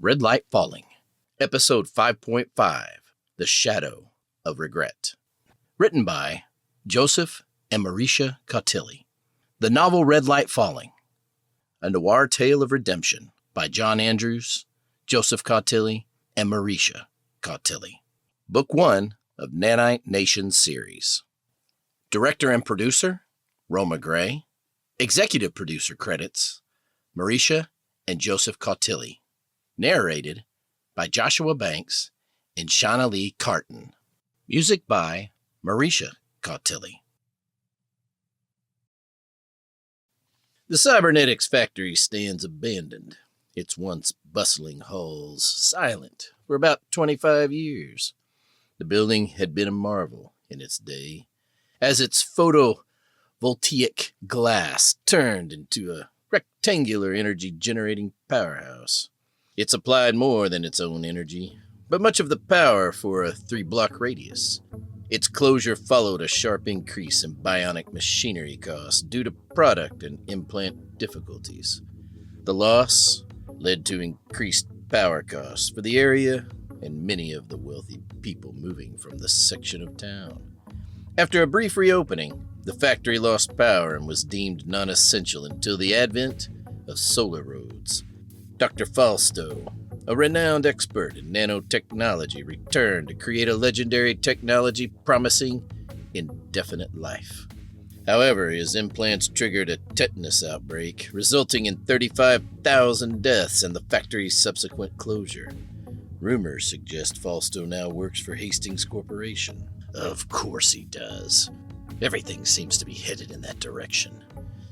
Red Light Falling, Episode 5.5, The Shadow of Regret. Written by Joseph and Marisha Cautilli. The novel Red Light Falling, a noir tale of redemption by John Andrews, Joseph Cautilli, and Marisha Cautilli. Book 1 of Nanite Nation series. Director and producer, Roma Gray. Executive producer credits, Marisha and Joseph Cautilli. Narrated by Joshua Banks and Shauna Lee Carton. Music by Marisha Cautilli. The cybernetics factory stands abandoned, its once bustling halls silent for about 25 years. The building had been a marvel in its day, as its photovoltaic glass turned into a rectangular energy-generating powerhouse. It supplied more than its own energy, but much of the power for a 3-block radius. Its closure followed a sharp increase in bionic machinery costs due to product and implant difficulties. The loss led to increased power costs for the area and many of the wealthy people moving from this section of town. After a brief reopening, the factory lost power and was deemed non-essential until the advent of solar roads. Dr. Falsto, a renowned expert in nanotechnology, returned to create a legendary technology promising indefinite life. However, his implants triggered a tetanus outbreak, resulting in 35,000 deaths and the factory's subsequent closure. Rumors suggest Falsto now works for Haastings Corporation. Of course he does. Everything seems to be headed in that direction.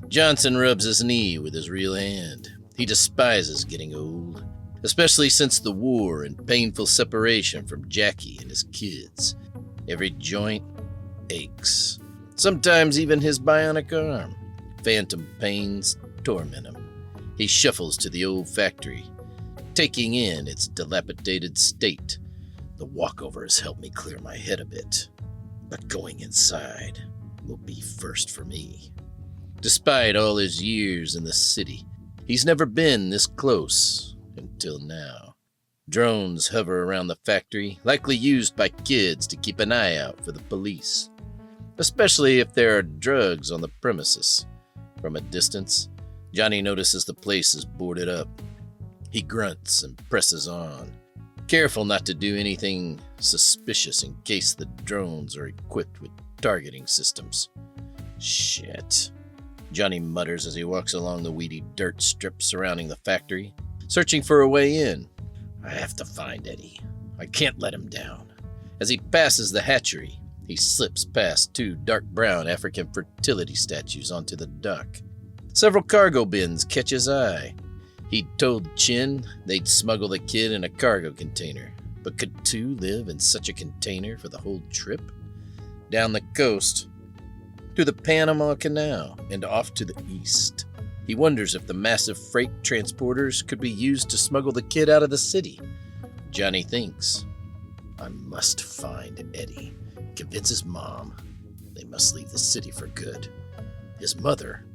Johnson rubs his knee with his real hand. He despises getting old, especially since the war and painful separation from Jackie and his kids. Every joint aches. Sometimes even his bionic arm. Phantom pains torment him. He shuffles to the old factory, taking in its dilapidated state. The walkover has helped me clear my head a bit, but going inside will be first for me. Despite all his years in the city, he's never been this close until now. Drones hover around the factory, likely used by kids to keep an eye out for the police, especially if there are drugs on the premises. From a distance, Johnny notices the place is boarded up. He grunts and presses on, careful not to do anything suspicious in case the drones are equipped with targeting systems. Shit, Johnny mutters as he walks along the weedy dirt strip surrounding the factory, searching for a way in. I have to find Eddie. I can't let him down. As he passes the hatchery, he slips past 2 dark brown African fertility statues onto the dock. Several cargo bins catch his eye. He'd told Chin they'd smuggle the kid in a cargo container, but could 2 live in such a container for the whole trip? Down the coast, through the Panama Canal, and off to the east. He wonders if the massive freight transporters could be used to smuggle the kid out of the city. Johnny thinks, I must find Eddie, convince his mom they must leave the city for good. His mother,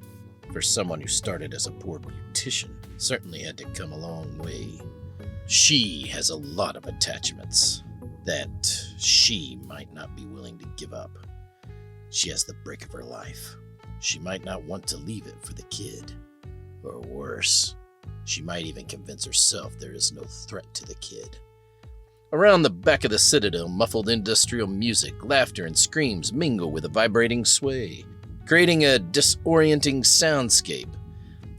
for someone who started as a poor beautician, certainly had to come a long way. She has a lot of attachments that she might not be willing to give up. She has the break of her life. She might not want to leave it for the kid. Or worse, she might even convince herself there is no threat to the kid. Around the back of the Citadel, muffled industrial music, laughter, and screams mingle with a vibrating sway, creating a disorienting soundscape.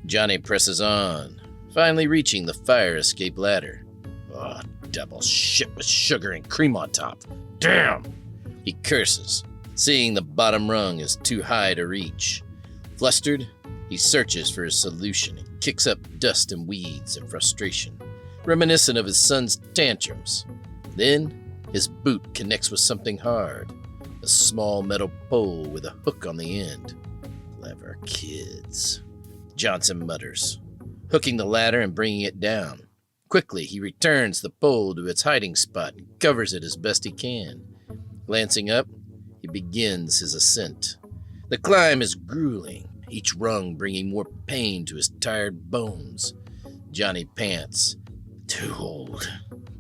Johnny presses on, finally reaching the fire escape ladder. Oh, double shit with sugar and cream on top. Damn! He curses, seeing the bottom rung is too high to reach. Flustered, he searches for a solution and kicks up dust and weeds in frustration, reminiscent of his son's tantrums. Then, his boot connects with something hard, a small metal pole with a hook on the end. Clever kids, Johnson mutters, hooking the ladder and bringing it down. Quickly, he returns the pole to its hiding spot and covers it as best he can. Glancing up, he begins his ascent. The climb is grueling, each rung bringing more pain to his tired bones. Johnny pants. Too old.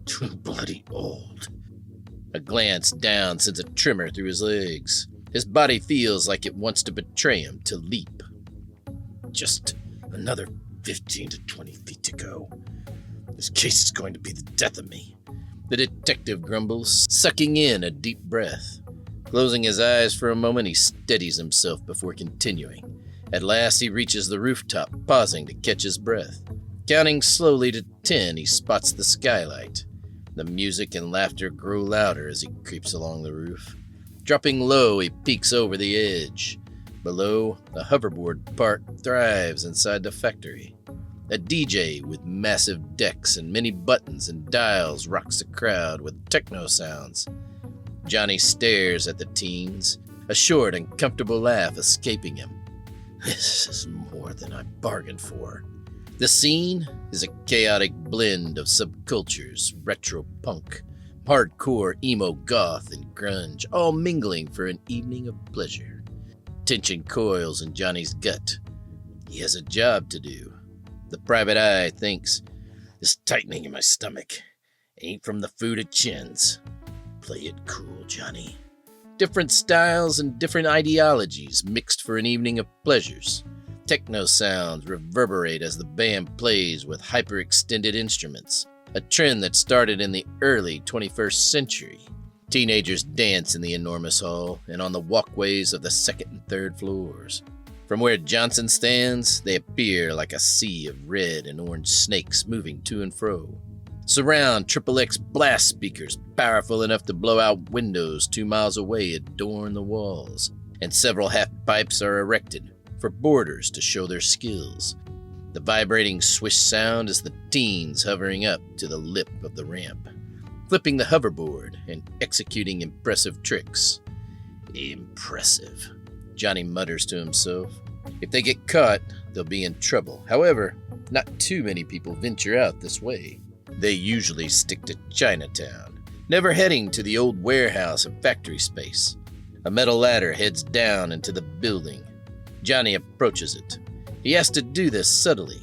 Too bloody old. A glance down sends a tremor through his legs. His body feels like it wants to betray him, to leap. Just another 15 to 20 feet to go. This case is going to be the death of me. The detective grumbles, sucking in a deep breath. Closing his eyes for a moment, he steadies himself before continuing. At last, he reaches the rooftop, pausing to catch his breath. Counting slowly to 10, he spots the skylight. The music and laughter grow louder as he creeps along the roof. Dropping low, he peeks over the edge. Below, the hoverboard park thrives inside the factory. A DJ with massive decks and many buttons and dials rocks the crowd with techno sounds. Johnny stares at the teens, a short and comfortable laugh escaping him. This is more than I bargained for. The scene is a chaotic blend of subcultures, retro punk, hardcore emo goth, and grunge, all mingling for an evening of pleasure. Tension coils in Johnny's gut. He has a job to do. The private eye thinks, this tightening in my stomach ain't from the food it chins. Play it cool, Johnny. Different styles and different ideologies mixed for an evening of pleasures. Techno sounds reverberate as the band plays with hyper-extended instruments, a trend that started in the early 21st century. Teenagers dance in the enormous hall and on the walkways of the second and third floors. From where Johnson stands, they appear like a sea of red and orange snakes moving to and fro. Surround XXX blast speakers powerful enough to blow out windows 2 miles away adorn the walls, and several half pipes are erected for boarders to show their skills. The vibrating swish sound is the teens hovering up to the lip of the ramp, flipping the hoverboard and executing impressive tricks. Impressive, Johnny mutters to himself. If they get caught, they'll be in trouble. However, not too many people venture out this way. They usually stick to Chinatown, never heading to the old warehouse and factory space. A metal ladder heads down into the building. Johnny approaches it. He has to do this subtly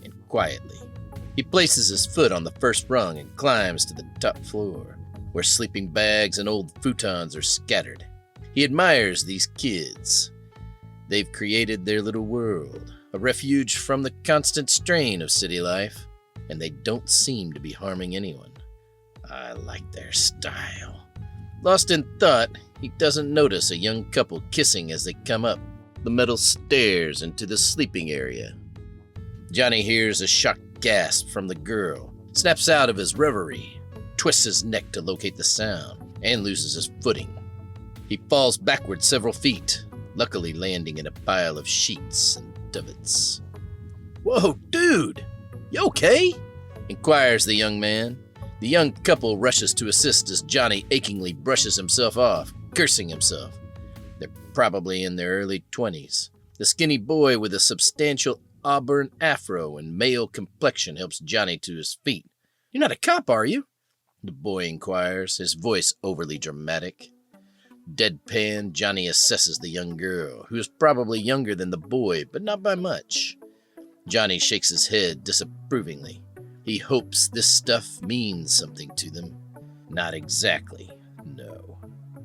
and quietly. He places his foot on the first rung and climbs to the top floor, where sleeping bags and old futons are scattered. He admires these kids. They've created their little world, a refuge from the constant strain of city life, and they don't seem to be harming anyone. I like their style. Lost in thought, he doesn't notice a young couple kissing as they come up the metal stairs into the sleeping area. Johnny hears a shocked gasp from the girl, snaps out of his reverie, twists his neck to locate the sound, and loses his footing. He falls backward several feet, luckily landing in a pile of sheets and duvets. Whoa, dude! You okay? Inquires the young man. The young couple rushes to assist as Johnny achingly brushes himself off, cursing himself. They're probably in their early 20s. The skinny boy with a substantial auburn afro and male complexion helps Johnny to his feet. You're not a cop, are you? The boy inquires, his voice overly dramatic. Deadpan, Johnny assesses the young girl, who is probably younger than the boy, but not by much. Johnny shakes his head disapprovingly. He hopes this stuff means something to them. Not exactly, no.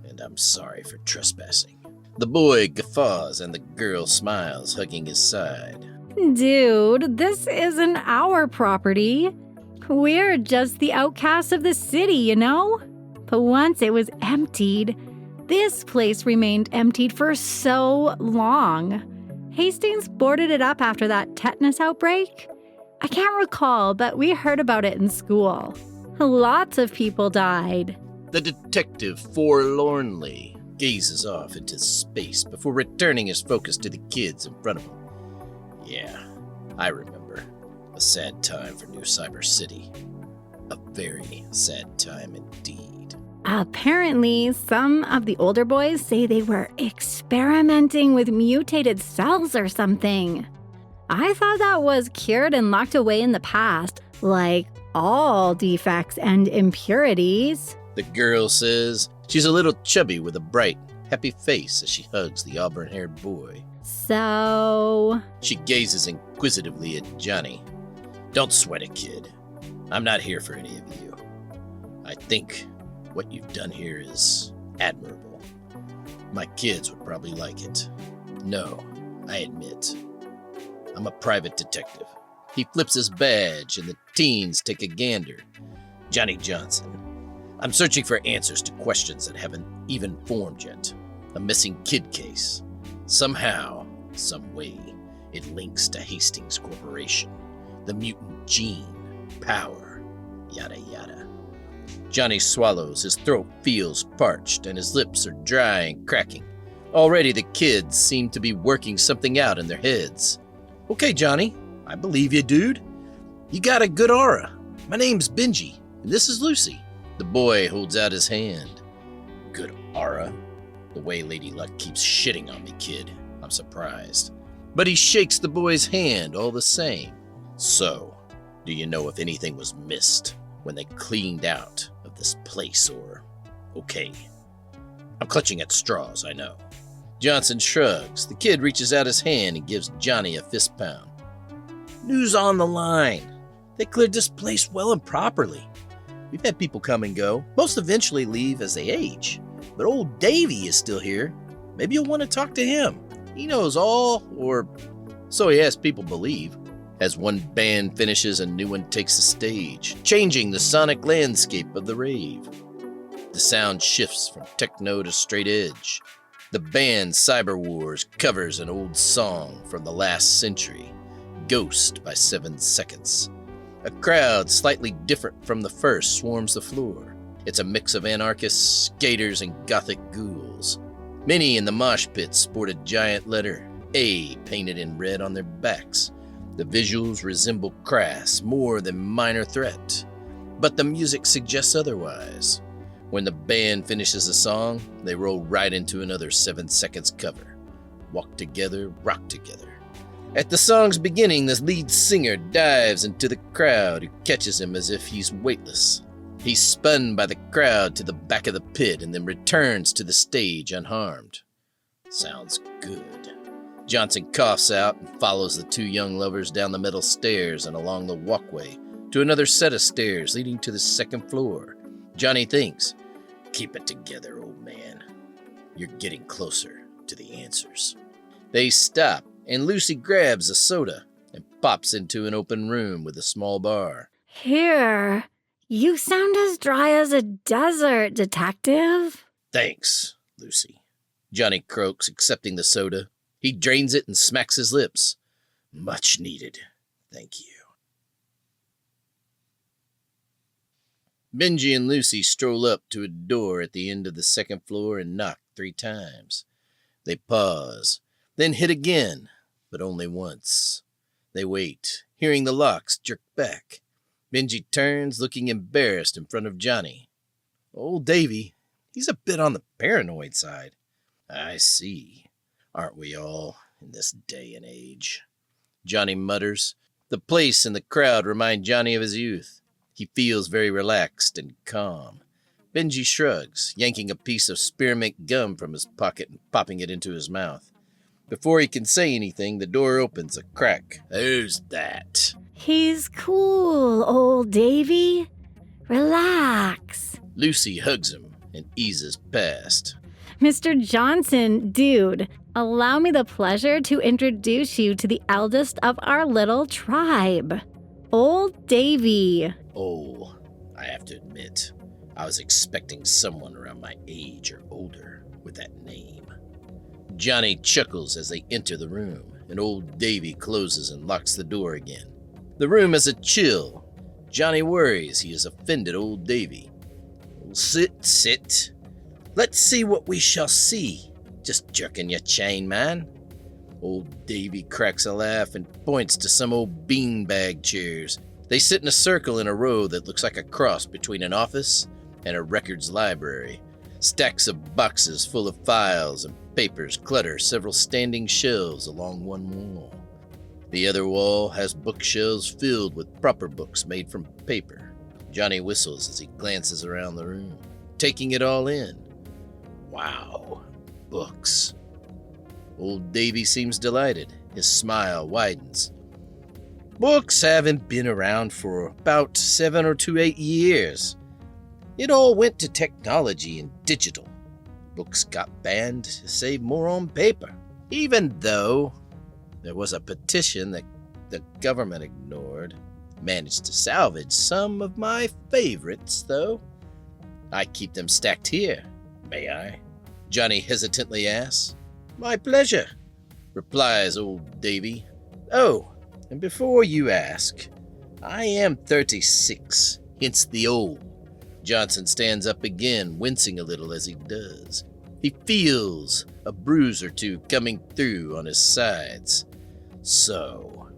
And I'm sorry for trespassing. The boy guffaws and the girl smiles, hugging his side. Dude, this isn't our property. We're just the outcasts of the city, you know? But once it was emptied, this place remained emptied for so long. Hastings boarded it up after that tetanus outbreak. I can't recall, but we heard about it in school. Lots of people died. The detective forlornly gazes off into space before returning his focus to the kids in front of him. Yeah, I remember. A sad time for New Cyber City. A very sad time indeed. Apparently, some of the older boys say they were experimenting with mutated cells or something. I thought that was cured and locked away in the past, like all defects and impurities. The girl says she's a little chubby with a bright, happy face as she hugs the auburn-haired boy. So... She gazes inquisitively at Johnny. Don't sweat it, kid. I'm not here for any of you. I think what you've done here is admirable. My kids would probably like it. No, I admit. I'm a private detective. He flips his badge and the teens take a gander. Johnny Johnson. I'm searching for answers to questions that haven't even formed yet. A missing kid case. Somehow, some way, it links to Haastings Corporation. The mutant gene, power, yada yada. Johnny swallows, his throat feels parched, and his lips are dry and cracking. Already the kids seem to be working something out in their heads. Okay, Johnny, I believe you, dude. You got a good aura. My name's Benji, and this is Lucy. The boy holds out his hand. Good aura? The way Lady Luck keeps shitting on me, kid. I'm surprised. But he shakes the boy's hand all the same. So, do you know if anything was missed when they cleaned out of this place, or... Okay. I'm clutching at straws, I know. Johnson shrugs. The kid reaches out his hand and gives Johnny a fist pound. News on the line. They cleared this place well and properly. We've had people come and go. Most eventually leave as they age. But old Davy is still here. Maybe you'll want to talk to him. He knows all, or so he has people believe. As one band finishes, a new one takes the stage, changing the sonic landscape of the rave. The sound shifts from techno to straight edge. The band Cyber Wars covers an old song from the last century, Ghost by 7 Seconds. A crowd slightly different from the first swarms the floor. It's a mix of anarchists, skaters, and gothic ghouls. Many in the mosh pit sport a giant letter A painted in red on their backs. The visuals resemble crass more than minor threat, but the music suggests otherwise. When the band finishes a song, they roll right into another 7 Seconds cover. Walk together, rock together. At the song's beginning, the lead singer dives into the crowd, who catches him as if he's weightless. He's spun by the crowd to the back of the pit and then returns to the stage unharmed. Sounds good. Johnson coughs out and follows the two young lovers down the metal stairs and along the walkway to another set of stairs leading to the second floor. Johnny thinks, keep it together, old man. You're getting closer to the answers. They stop, and Lucy grabs a soda and pops into an open room with a small bar. Here, you sound as dry as a desert, detective. Thanks, Lucy. Johnny croaks, accepting the soda. He drains it and smacks his lips. Much needed. Thank you. Benji and Lucy stroll up to a door at the end of the second floor and knock 3 times. They pause, then hit again, but only once. They wait, hearing the locks jerk back. Benji turns, looking embarrassed in front of Johnny. Old Davy, he's a bit on the paranoid side. I see. Aren't we all in this day and age? Johnny mutters. The place and the crowd remind Johnny of his youth. He feels very relaxed and calm. Benji shrugs, yanking a piece of spearmint gum from his pocket and popping it into his mouth. Before he can say anything, the door opens a crack. Who's that? He's cool, old Davy. Relax. Lucy hugs him and eases past. Mr. Johnson, dude, allow me the pleasure to introduce you to the eldest of our little tribe, Old Davy. Oh, I have to admit, I was expecting someone around my age or older with that name. Johnny chuckles as they enter the room, and Old Davy closes and locks the door again. The room has a chill. Johnny worries he has offended Old Davy. Sit. Let's see what we shall see. Just jerking your chain, man. Old Davy cracks a laugh and points to some old beanbag chairs. They sit in a circle in a row that looks like a cross between an office and a records library. Stacks of boxes full of files and papers clutter several standing shelves along one wall. The other wall has bookshelves filled with proper books made from paper. Johnny whistles as he glances around the room, taking it all in. Wow, books. Old Davy seems delighted. His smile widens. Books haven't been around for about 7 or 8 years. It all went to technology and digital. Books got banned to save more on paper. Even though there was a petition that the government ignored. Managed to salvage some of my favorites, though. I keep them stacked here, may I? Johnny hesitantly asks. My pleasure, replies old Davy. Oh, and before you ask, I am 36, hence the old. Johnson stands up again, wincing a little as he does. He feels a bruise or two coming through on his sides. So,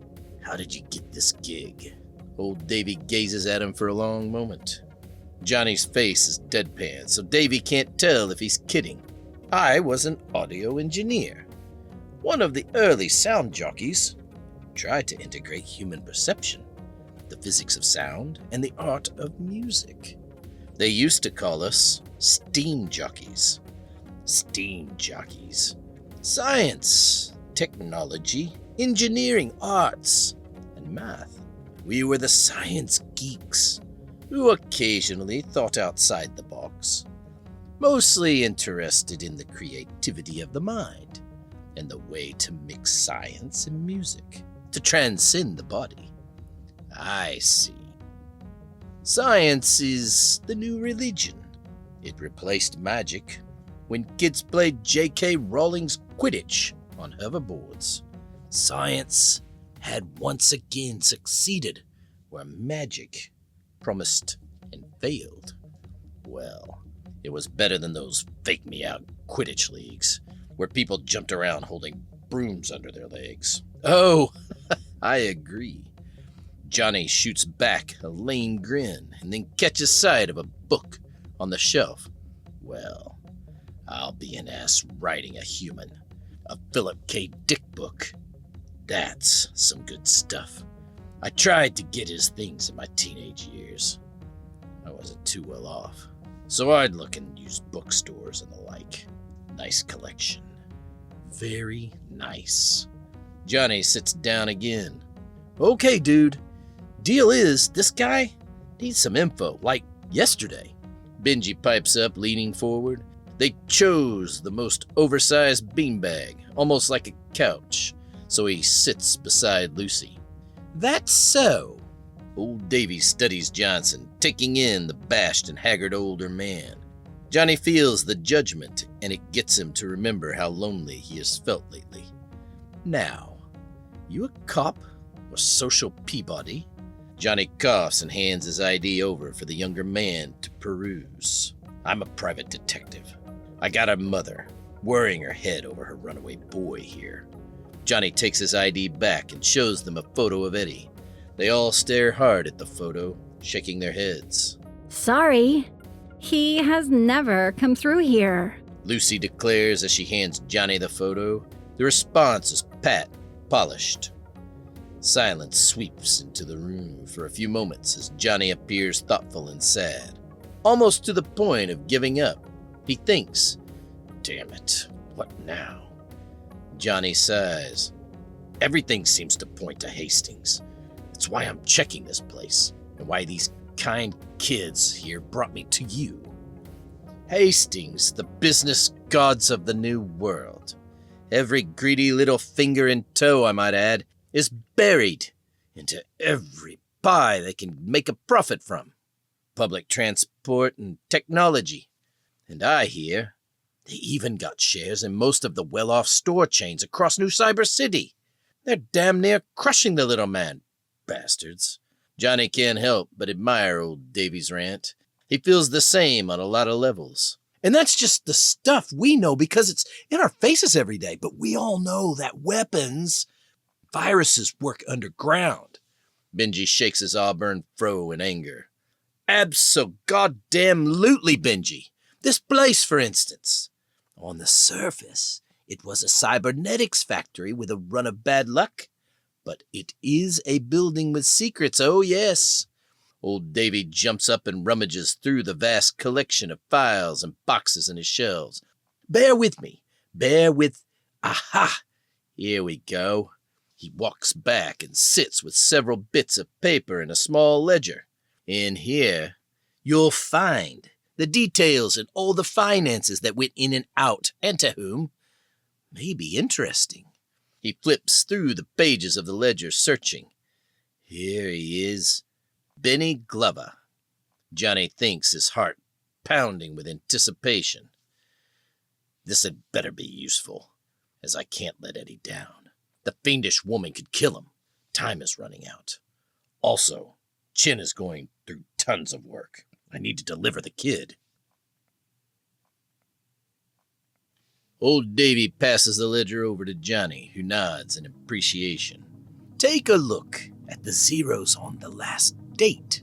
how did you get this gig? Old Davy gazes at him for a long moment. Johnny's face is deadpan, so Davy can't tell if he's kidding. I was an audio engineer. One of the early sound jockeys. Tried to integrate human perception, the physics of sound, and the art of music. They used to call us steam jockeys. Steam jockeys. Science, technology, engineering, arts, and math. We were the science geeks who occasionally thought outside the box, mostly interested in the creativity of the mind and the way to mix science and music to transcend the body. I see. Science is the new religion. It replaced magic when kids played J.K. Rowling's Quidditch on hoverboards. Science had once again succeeded where magic promised and failed. Well, it was better than those fake-me-out Quidditch leagues where people jumped around holding brooms under their legs. Oh, I agree. Johnny shoots back a lame grin and then catches sight of a book on the shelf. Well, I'll be an ass writing a human. A Philip K. Dick book. That's some good stuff. I tried to get his things in my teenage years. I wasn't too well off, so I'd look in used bookstores and the like. Nice collection. Very nice. Johnny sits down again. Okay, dude. Deal is, this guy needs some info, like yesterday. Benji pipes up, leaning forward. They chose the most oversized beanbag, almost like a couch, so he sits beside Lucy. That's so. Old Davy studies Johnson, taking in the bashed and haggard older man. Johnny feels the judgment, and it gets him to remember how lonely he has felt lately. Now, you a cop or social Peabody? Johnny coughs and hands his ID over for the younger man to peruse. I'm a private detective. I got a mother worrying her head over her runaway boy here. Johnny takes his ID back and shows them a photo of Eddie. They all stare hard at the photo, shaking their heads. Sorry, he has never come through here, Lucy declares as she hands Johnny the photo. The response is pat, polished. Silence sweeps into the room for a few moments as Johnny appears thoughtful and sad, almost to the point of giving up. He thinks, damn it, what now? Johnny sighs. Everything seems to point to Hastings. That's why I'm checking this place, and why these kind kids here brought me to you. Hastings, the business gods of the new world. Every greedy little finger and toe, I might add, is buried into every pie they can make a profit from. Public transport and technology. And I hear they even got shares in most of the well-off store chains across New Cyber City. They're damn near crushing the little man, bastards. Johnny can't help but admire old Davy's rant. He feels the same on a lot of levels. And that's just the stuff we know because it's in our faces every day. But we all know that viruses work underground. Benji shakes his auburn fro in anger. Abso-goddamn-lutely, Benji. This place, for instance. On the surface, it was a cybernetics factory with a run of bad luck. But it is a building with secrets, oh yes. Old Davy jumps up and rummages through the vast collection of files and boxes in his shelves. Bear with me. Aha! Here we go. He walks back and sits with several bits of paper and a small ledger. In here, you'll find the details and all the finances that went in and out, and to whom may be interesting. He flips through the pages of the ledger, searching. Here he is, Benny Glover. Johnny thinks, his heart pounding with anticipation. This had better be useful, as I can't let Eddie down. The fiendish woman could kill him. Time is running out. Also, Chin is going through tons of work. I need to deliver the kid. Old Davy passes the ledger over to Johnny, who nods in appreciation. Take a look at the zeros on the last date.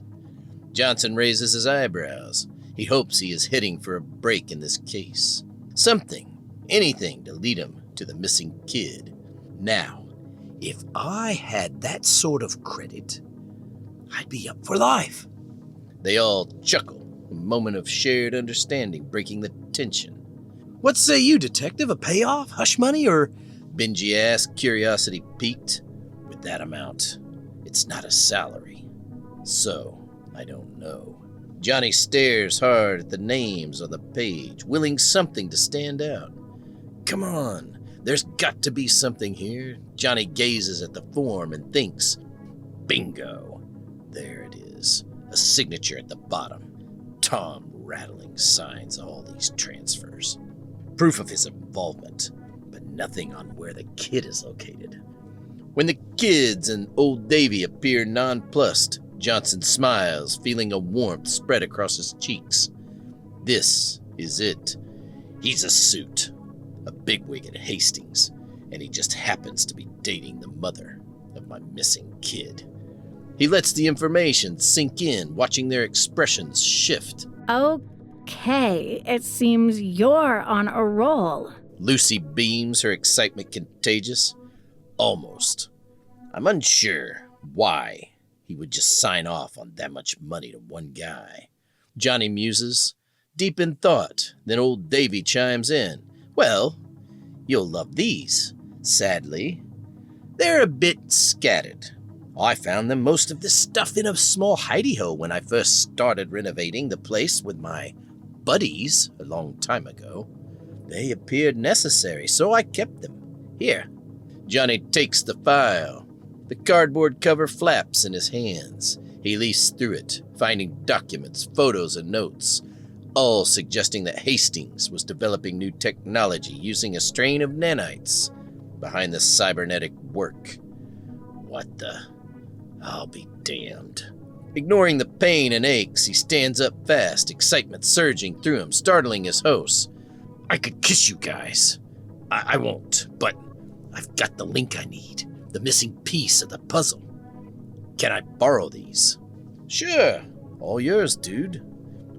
Johnson raises his eyebrows. He hopes he is heading for a break in this case. Something, anything to lead him to the missing kid. Now, if I had that sort of credit, I'd be up for life. They all chuckle, a moment of shared understanding breaking the tension. What say you, detective? A payoff? Hush money? Or Benji asked, curiosity piqued. With that amount, it's not a salary. So, I don't know. Johnny stares hard at the names on the page, willing something to stand out. Come on, there's got to be something here. Johnny gazes at the form and thinks, bingo. There it is, a signature at the bottom. Tom Rattling signs all these transfers. Proof of his involvement, but nothing on where the kid is located. When the kids and old Davy appear nonplussed, Johnson smiles, feeling a warmth spread across his cheeks. This is it. He's a suit, a bigwig at Haastings, and he just happens to be dating the mother of my missing kid. He lets the information sink in, watching their expressions shift. Okay, it seems you're on a roll. Lucy beams, her excitement contagious. Almost. I'm unsure why he would just sign off on that much money to one guy. Johnny muses, deep in thought. Then old Davy chimes in. Well, you'll love these. Sadly, they're a bit scattered. I found them most of this stuff in a small hidey-hole when I first started renovating the place with my buddies a long time ago. They appeared necessary, so I kept them. Here. Johnny takes the file. The cardboard cover flaps in his hands. He leafs through it, finding documents, photos, and notes, all suggesting that Haastings was developing new technology using a strain of nanites behind the cybernetic work. What the... I'll be damned. Ignoring the pain and aches, he stands up fast, excitement surging through him, startling his hosts. I could kiss you guys. I won't, but I've got the link I need, the missing piece of the puzzle. Can I borrow these? Sure, all yours, dude,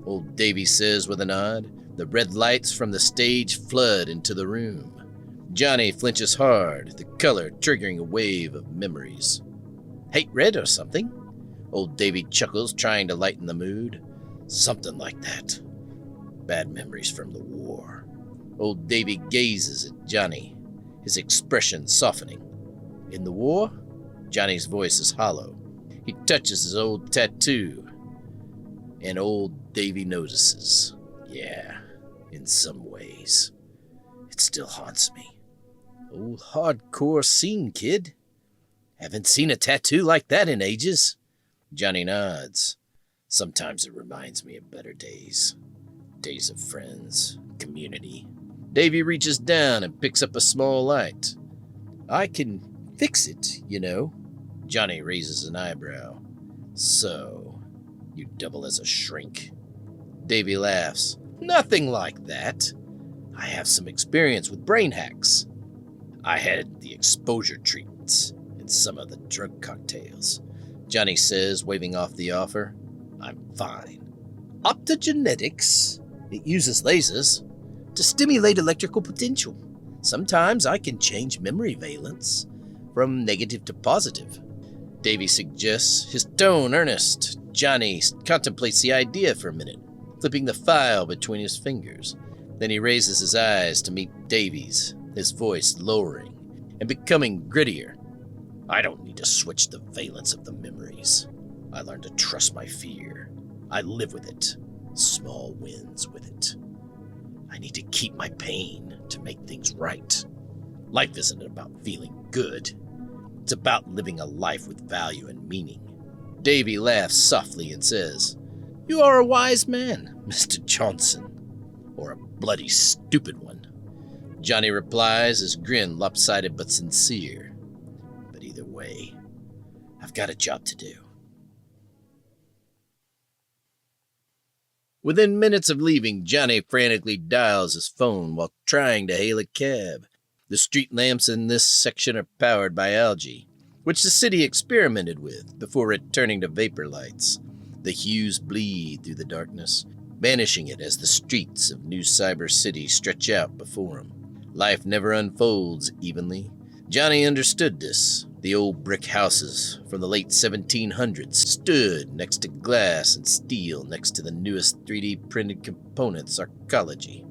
old Davy says with a nod. The red lights from the stage flood into the room. Johnny flinches hard, the color triggering a wave of memories. Hate red or something? Old Davy chuckles, trying to lighten the mood. Something like that. Bad memories from the war. Old Davy gazes at Johnny, his expression softening. In the war? Johnny's voice is hollow. He touches his old tattoo, and old Davy notices. Yeah, in some ways. It still haunts me. Old hardcore scene, kid. Haven't seen a tattoo like that in ages. Johnny nods. Sometimes it reminds me of better days. Days of friends, community. Davy reaches down and picks up a small light. I can fix it, you know. Johnny raises an eyebrow. So, you double as a shrink? Davy laughs. Nothing like that. I have some experience with brain hacks. I had the exposure treatments and some of the drug cocktails. Johnny says, waving off the offer. I'm fine. Optogenetics. It uses lasers to stimulate electrical potential. Sometimes I can change memory valence from negative to positive. Davy suggests, his tone earnest. Johnny contemplates the idea for a minute, flipping the file between his fingers. Then he raises his eyes to meet Davy's, his voice lowering and becoming grittier. I don't need to switch the valence of the memories. I learned to trust my fear. I live with it. Small wins with it. I need to keep my pain to make things right. Life isn't about feeling good. It's about living a life with value and meaning. Davy laughs softly and says, "You are a wise man, Mr. Johnson. Or a bloody stupid one." Johnny replies, his grin lopsided but sincere. But either way, I've got a job to do. Within minutes of leaving, Johnny frantically dials his phone while trying to hail a cab. The street lamps in this section are powered by algae, which the city experimented with before returning to vapor lights. The hues bleed through the darkness, banishing it as the streets of New Cyber City stretch out before him. Life never unfolds evenly. Johnny understood this. The old brick houses from the late 1700s stood next to glass and steel next to the newest 3D printed components arcology.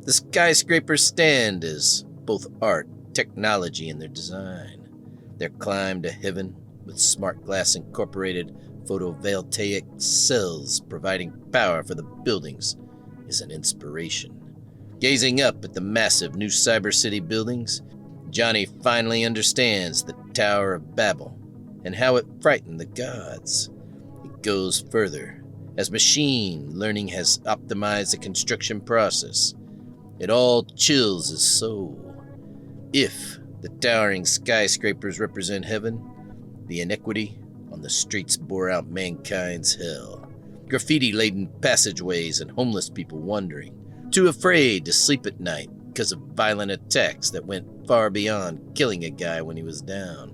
The skyscrapers stand as both art, technology, and their design. Their climb to heaven with smart glass incorporated photovoltaic cells providing power for the buildings is an inspiration. Gazing up at the massive New Cyber City buildings, Johnny finally understands the Tower of Babel and how it frightened the gods. It goes further, as machine learning has optimized the construction process. It all chills his soul. If the towering skyscrapers represent heaven, the inequity on the streets bore out mankind's hell. Graffiti-laden passageways and homeless people wandering, too afraid to sleep at night because of violent attacks that went far beyond killing a guy when he was down.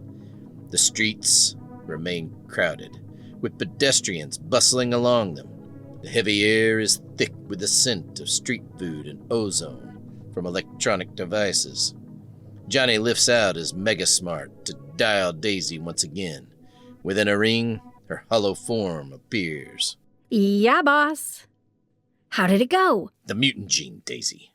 The streets remain crowded, with pedestrians bustling along them. The heavy air is thick with the scent of street food and ozone from electronic devices. Johnny lifts out his Mega Smart to dial Daisy once again. Within a ring, her hollow form appears. Yeah, boss. How did it go? The mutant gene, Daisy.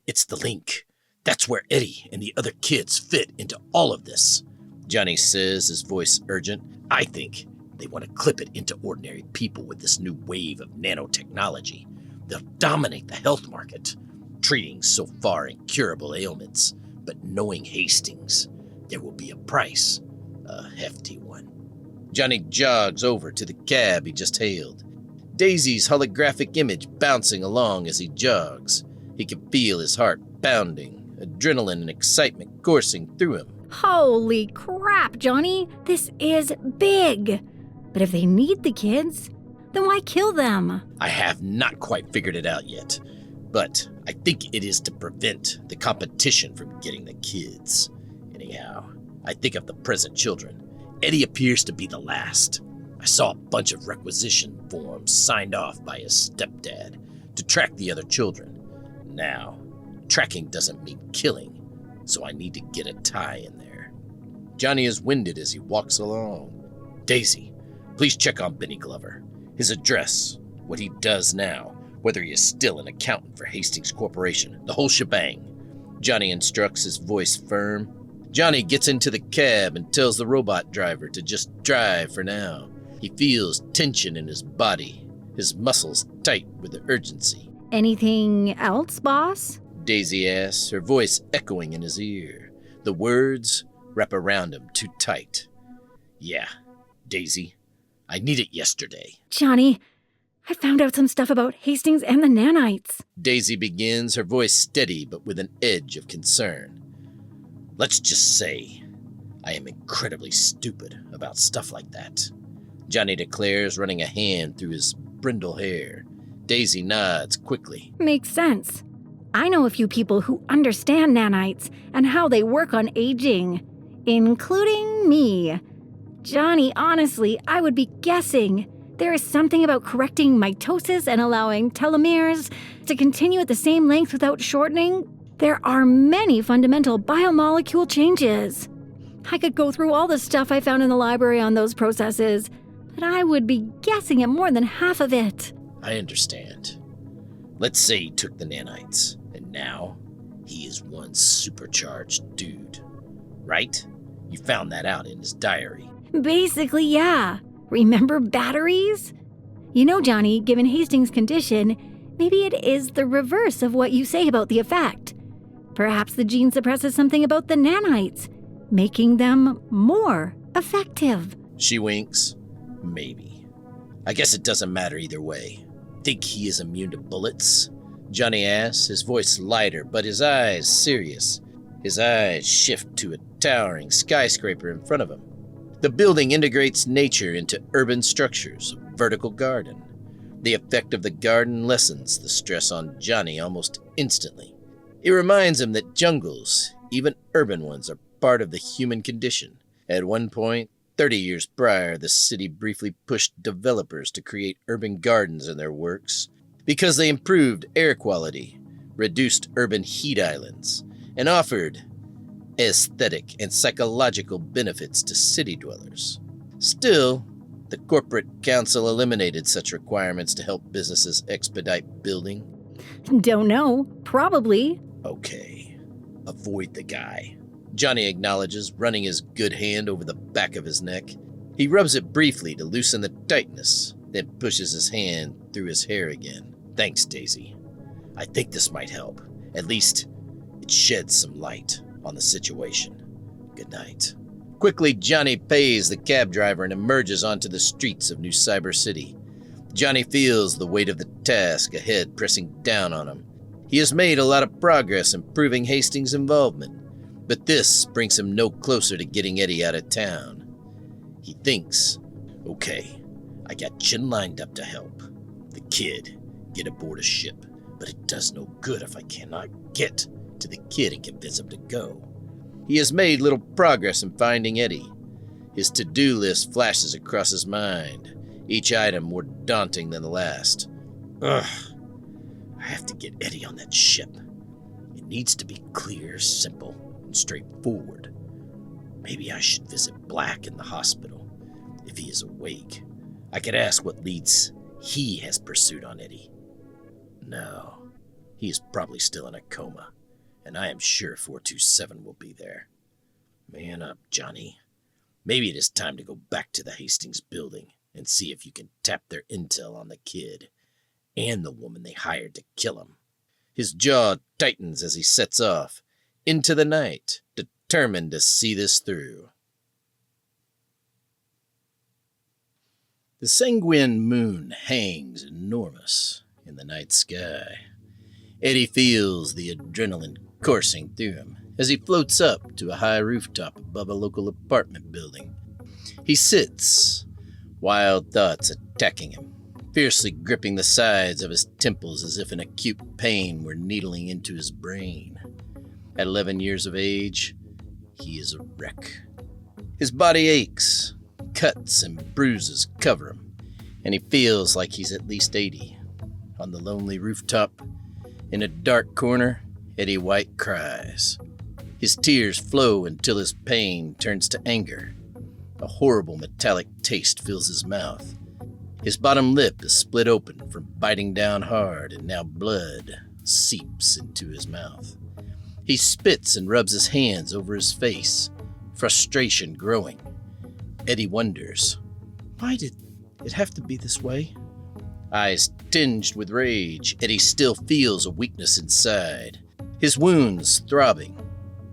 It's the link. That's where Eddie and the other kids fit into all of this. Johnny says, his voice urgent. I think they want to clip it into ordinary people with this new wave of nanotechnology. They'll dominate the health market, treating so far incurable ailments. But knowing Hastings, there will be a price, a hefty one. Johnny jogs over to the cab he just hailed. Daisy's holographic image bouncing along as he jogs. He can feel his heart pounding, adrenaline and excitement coursing through him. Holy crap, Johnny. This is big. But if they need the kids, then why kill them? I have not quite figured it out yet, but I think it is to prevent the competition from getting the kids. Anyhow, I think of the present children. Eddie appears to be the last. I saw a bunch of requisition forms signed off by his stepdad to track the other children. Now, tracking doesn't mean killing, so I need to get a tie in there. Johnny is winded as he walks along. Daisy, please check on Benny Glover. His address, what he does now, whether he is still an accountant for Haastings Corporation, the whole shebang. Johnny instructs, his voice firm. Johnny gets into the cab and tells the robot driver to just drive for now. He feels tension in his body, his muscles tight with the urgency. Anything else, boss? Daisy asks, her voice echoing in his ear. The words wrap around him too tight. Yeah, Daisy, I need it yesterday. Johnny, I found out some stuff about Hastings and the nanites. Daisy begins, her voice steady but with an edge of concern. Let's just say I am incredibly stupid about stuff like that, Johnny declares, running a hand through his brindle hair. Daisy nods quickly. Makes sense. I know a few people who understand nanites and how they work on aging, including me. Johnny, honestly, I would be guessing. There is something about correcting mitosis and allowing telomeres to continue at the same length without shortening. There are many fundamental biomolecule changes. I could go through all the stuff I found in the library on those processes, but I would be guessing at more than half of it. I understand. Let's say he took the nanites, and now he is one supercharged dude, right? You found that out in his diary. Basically, yeah. Remember batteries? You know, Johnny, given Hastings' condition, maybe it is the reverse of what you say about the effect. Perhaps the gene suppresses something about the nanites, making them more effective. She winks. Maybe. I guess it doesn't matter either way. Think he is immune to bullets? Johnny asks, his voice lighter, but his eyes serious. His eyes shift to a towering skyscraper in front of him. The building integrates nature into urban structures, a vertical garden. The effect of the garden lessens the stress on Johnny almost instantly. It reminds him that jungles, even urban ones, are part of the human condition. At one point, 30 years prior, the city briefly pushed developers to create urban gardens in their works because they improved air quality, reduced urban heat islands, and offered aesthetic and psychological benefits to city dwellers. Still, the corporate council eliminated such requirements to help businesses expedite building. Don't know. Probably. Okay, avoid the guy. Johnny acknowledges, running his good hand over the back of his neck. He rubs it briefly to loosen the tightness, then pushes his hand through his hair again. Thanks, Daisy. I think this might help. At least, it sheds some light on the situation. Good night. Quickly, Johnny pays the cab driver and emerges onto the streets of New Cyber City. Johnny feels the weight of the task ahead pressing down on him. He has made a lot of progress improving Hastings' involvement, but this brings him no closer to getting Eddie out of town. He thinks, okay, I got Chin lined up to help. The kid, get aboard a ship, but it does no good if I cannot get to the kid and convince him to go. He has made little progress in finding Eddie. His to-do list flashes across his mind, each item more daunting than the last. Ugh, I have to get Eddie on that ship. It needs to be clear, simple, and straightforward. Maybe I should visit Black in the hospital. If he is awake, I could ask what leads he has pursued on Eddie. No, he is probably still in a coma, and I am sure 427 will be there. Man up, Johnny. Maybe it is time to go back to the Hastings building and see if you can tap their intel on the kid and the woman they hired to kill him. His jaw tightens as he sets off into the night, determined to see this through. The sanguine moon hangs enormous in the night sky. Eddie feels the adrenaline coursing through him as he floats up to a high rooftop above a local apartment building. He sits, wild thoughts attacking him, fiercely gripping the sides of his temples as if an acute pain were needling into his brain. At 11 years of age, he is a wreck. His body aches, cuts and bruises cover him, and he feels like he's at least 80. On the lonely rooftop, in a dark corner, Eddie White cries. His tears flow until his pain turns to anger. A horrible metallic taste fills his mouth. His bottom lip is split open from biting down hard, and now blood seeps into his mouth. He spits and rubs his hands over his face, frustration growing. Eddie wonders, why did it have to be this way? Eyes tinged with rage, Eddie still feels a weakness inside. His wounds throbbing.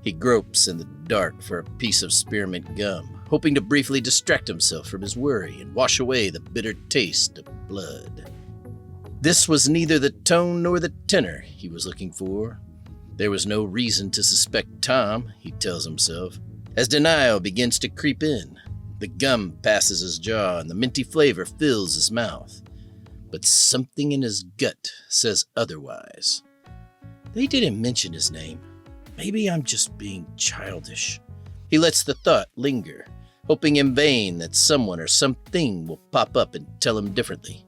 He gropes in the dark for a piece of spearmint gum, hoping to briefly distract himself from his worry and wash away the bitter taste of blood. This was neither the tone nor the tenor he was looking for. There was no reason to suspect Tom, he tells himself, as denial begins to creep in. The gum passes his jaw and the minty flavor fills his mouth. But something in his gut says otherwise. They didn't mention his name. Maybe I'm just being childish. He lets the thought linger, hoping in vain that someone or something will pop up and tell him differently.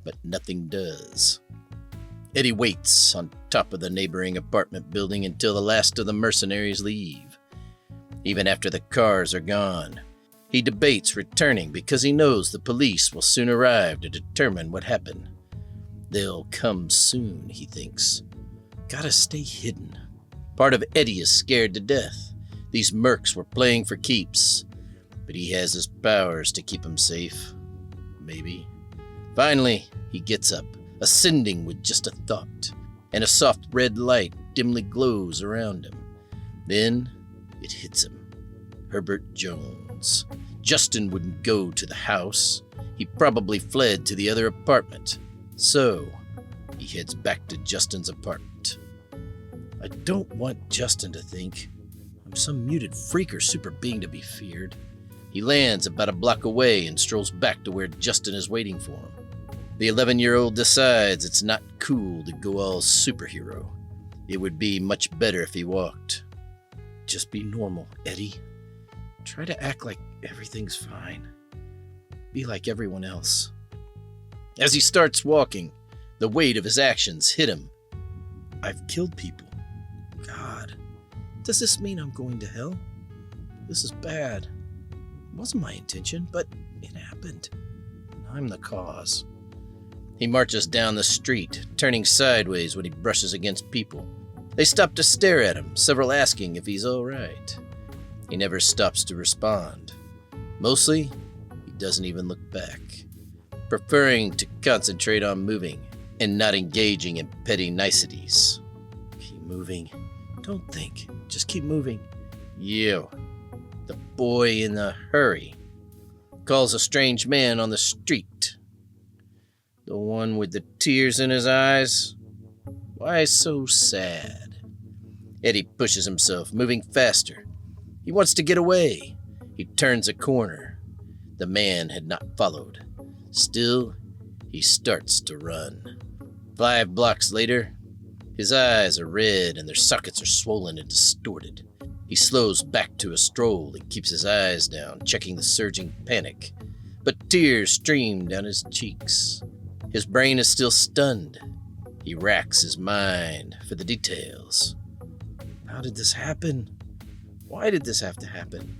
But nothing does. Eddie waits on top of the neighboring apartment building until the last of the mercenaries leave. Even after the cars are gone, he debates returning because he knows the police will soon arrive to determine what happened. They'll come soon, he thinks. Gotta stay hidden. Part of Eddie is scared to death. These mercs were playing for keeps, but he has his powers to keep him safe. Maybe. Finally, he gets up, ascending with just a thought, and a soft red light dimly glows around him. Then it hits him. Herbert Jones. Justin wouldn't go to the house. He probably fled to the other apartment. So, he heads back to Justin's apartment. I don't want Justin to think I'm some muted freak or super being to be feared. He lands about a block away and strolls back to where Justin is waiting for him. The 11-year-old decides it's not cool to go all superhero. It would be much better if he walked. Just be normal, Eddie. Try to act like everything's fine. Be like everyone else. As he starts walking, the weight of his actions hit him. I've killed people. God, does this mean I'm going to hell? This is bad. It wasn't my intention, but it happened. I'm the cause. He marches down the street, turning sideways when he brushes against people. They stop to stare at him, several asking if he's all right. He never stops to respond. Mostly, he doesn't even look back, preferring to concentrate on moving and not engaging in petty niceties. Keep moving. Don't think. Just keep moving. You, the boy in a hurry, calls a strange man on the street. The one with the tears in his eyes. Why so sad? Eddie pushes himself, moving faster. He wants to get away. He turns a corner. The man had not followed. Still, he starts to run. 5 blocks later, his eyes are red and their sockets are swollen and distorted. He slows back to a stroll and keeps his eyes down, checking the surging panic. But tears stream down his cheeks. His brain is still stunned. He racks his mind for the details. How did this happen? Why did this have to happen?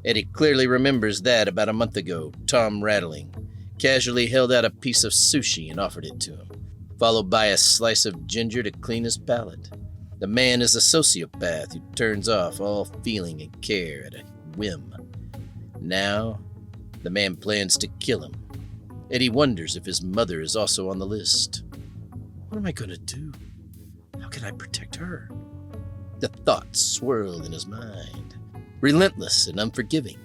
Eddie clearly remembers that about a month ago, Tom Rattling casually held out a piece of sushi and offered it to him, followed by a slice of ginger to clean his palate. The man is a sociopath who turns off all feeling and care at a whim. Now, the man plans to kill him. Eddie wonders if his mother is also on the list. What am I going to do? How can I protect her? The thoughts swirl in his mind, relentless and unforgiving.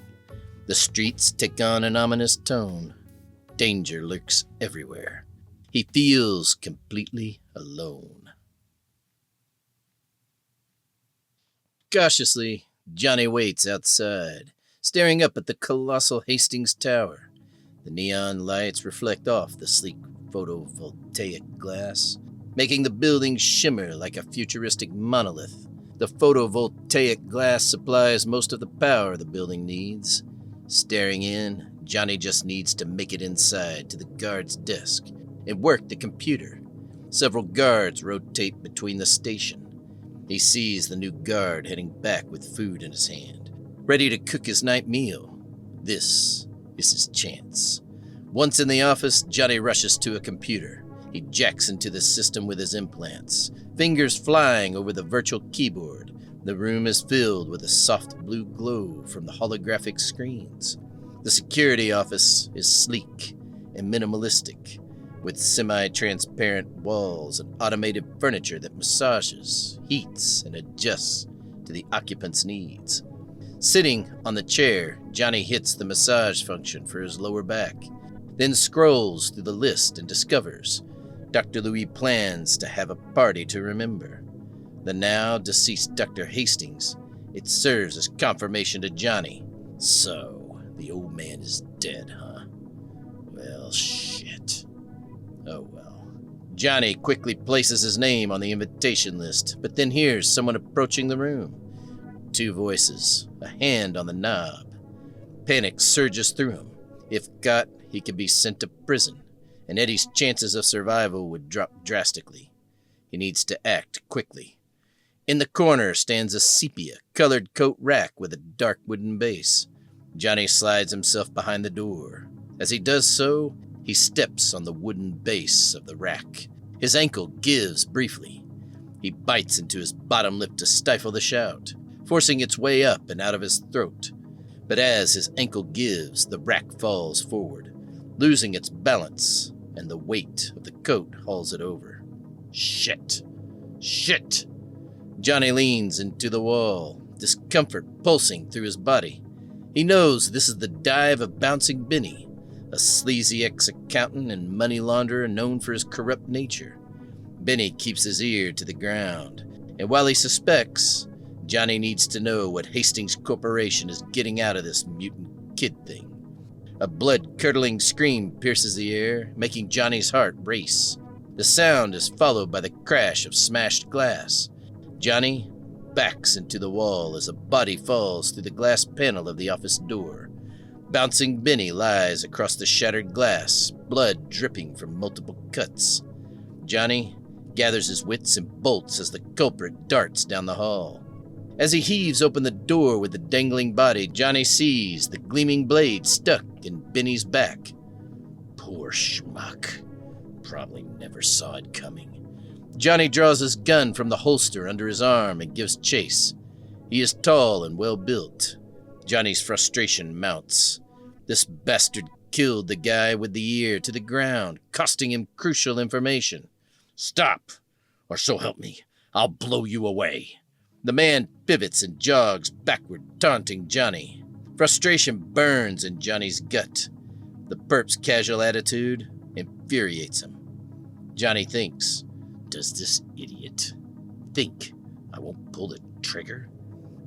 The streets take on an ominous tone. Danger lurks everywhere. He feels completely alone. Cautiously, Johnny waits outside, staring up at the colossal Haastings Tower. The neon lights reflect off the sleek photovoltaic glass, making the building shimmer like a futuristic monolith. The photovoltaic glass supplies most of the power the building needs. Staring in, Johnny just needs to make it inside to the guard's desk and work the computer. Several guards rotate between the station. He sees the new guard heading back with food in his hand, ready to cook his night meal. This is his chance. Once in the office, Johnny rushes to a computer. He jacks into the system with his implants, fingers flying over the virtual keyboard. The room is filled with a soft blue glow from the holographic screens. The security office is sleek and minimalistic, with semi-transparent walls and automated furniture that massages, heats, and adjusts to the occupant's needs. Sitting on the chair, Johnny hits the massage function for his lower back, then scrolls through the list and discovers Dr. Lui plans to have a party to remember. The now deceased Dr. Haastings. It serves as confirmation to Johnny. So, the old man is dead, huh? Well, shit. Oh well. Johnny quickly places his name on the invitation list, but then hears someone approaching the room. 2 voices, a hand on the knob. Panic surges through him. If caught, he could be sent to prison, and Eddie's chances of survival would drop drastically. He needs to act quickly. In the corner stands a sepia-colored coat rack with a dark wooden base. Johnny slides himself behind the door. As he does so, he steps on the wooden base of the rack. His ankle gives briefly. He bites into his bottom lip to stifle the shout. forcing its way up and out of his throat. But as his ankle gives, the rack falls forward, losing its balance, and the weight of the coat hauls it over. Shit! Shit! Johnny leans into the wall, discomfort pulsing through his body. He knows this is the dive of Bouncing Benny, a sleazy ex-accountant and money launderer known for his corrupt nature. Benny keeps his ear to the ground, and while he suspects, Johnny needs to know what Haastings Corporation is getting out of this mutant kid thing. A blood-curdling scream pierces the air, making Johnny's heart race. The sound is followed by the crash of smashed glass. Johnny backs into the wall as a body falls through the glass panel of the office door. Bouncing Benny lies across the shattered glass, blood dripping from multiple cuts. Johnny gathers his wits and bolts as the culprit darts down the hall. As he heaves open the door with the dangling body, Johnny sees the gleaming blade stuck in Benny's back. Poor schmuck. Probably never saw it coming. Johnny draws his gun from the holster under his arm and gives chase. He is tall and well-built. Johnny's frustration mounts. This bastard killed the guy with the ear to the ground, costing him crucial information. Stop, or so help me, I'll blow you away. The man pivots and jogs backward, taunting Johnny. Frustration burns in Johnny's gut. The perp's casual attitude infuriates him. Johnny thinks, does this idiot think I won't pull the trigger?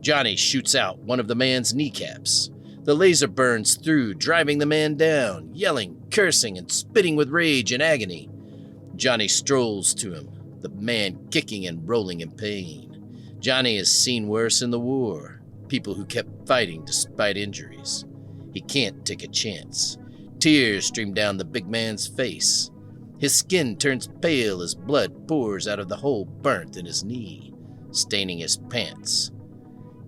Johnny shoots out one of the man's kneecaps. The laser burns through, driving the man down, yelling, cursing, and spitting with rage and agony. Johnny strolls to him, the man kicking and rolling in pain. Johnny has seen worse in the war, people who kept fighting despite injuries. He can't take a chance. Tears stream down the big man's face. His skin turns pale as blood pours out of the hole burnt in his knee, staining his pants.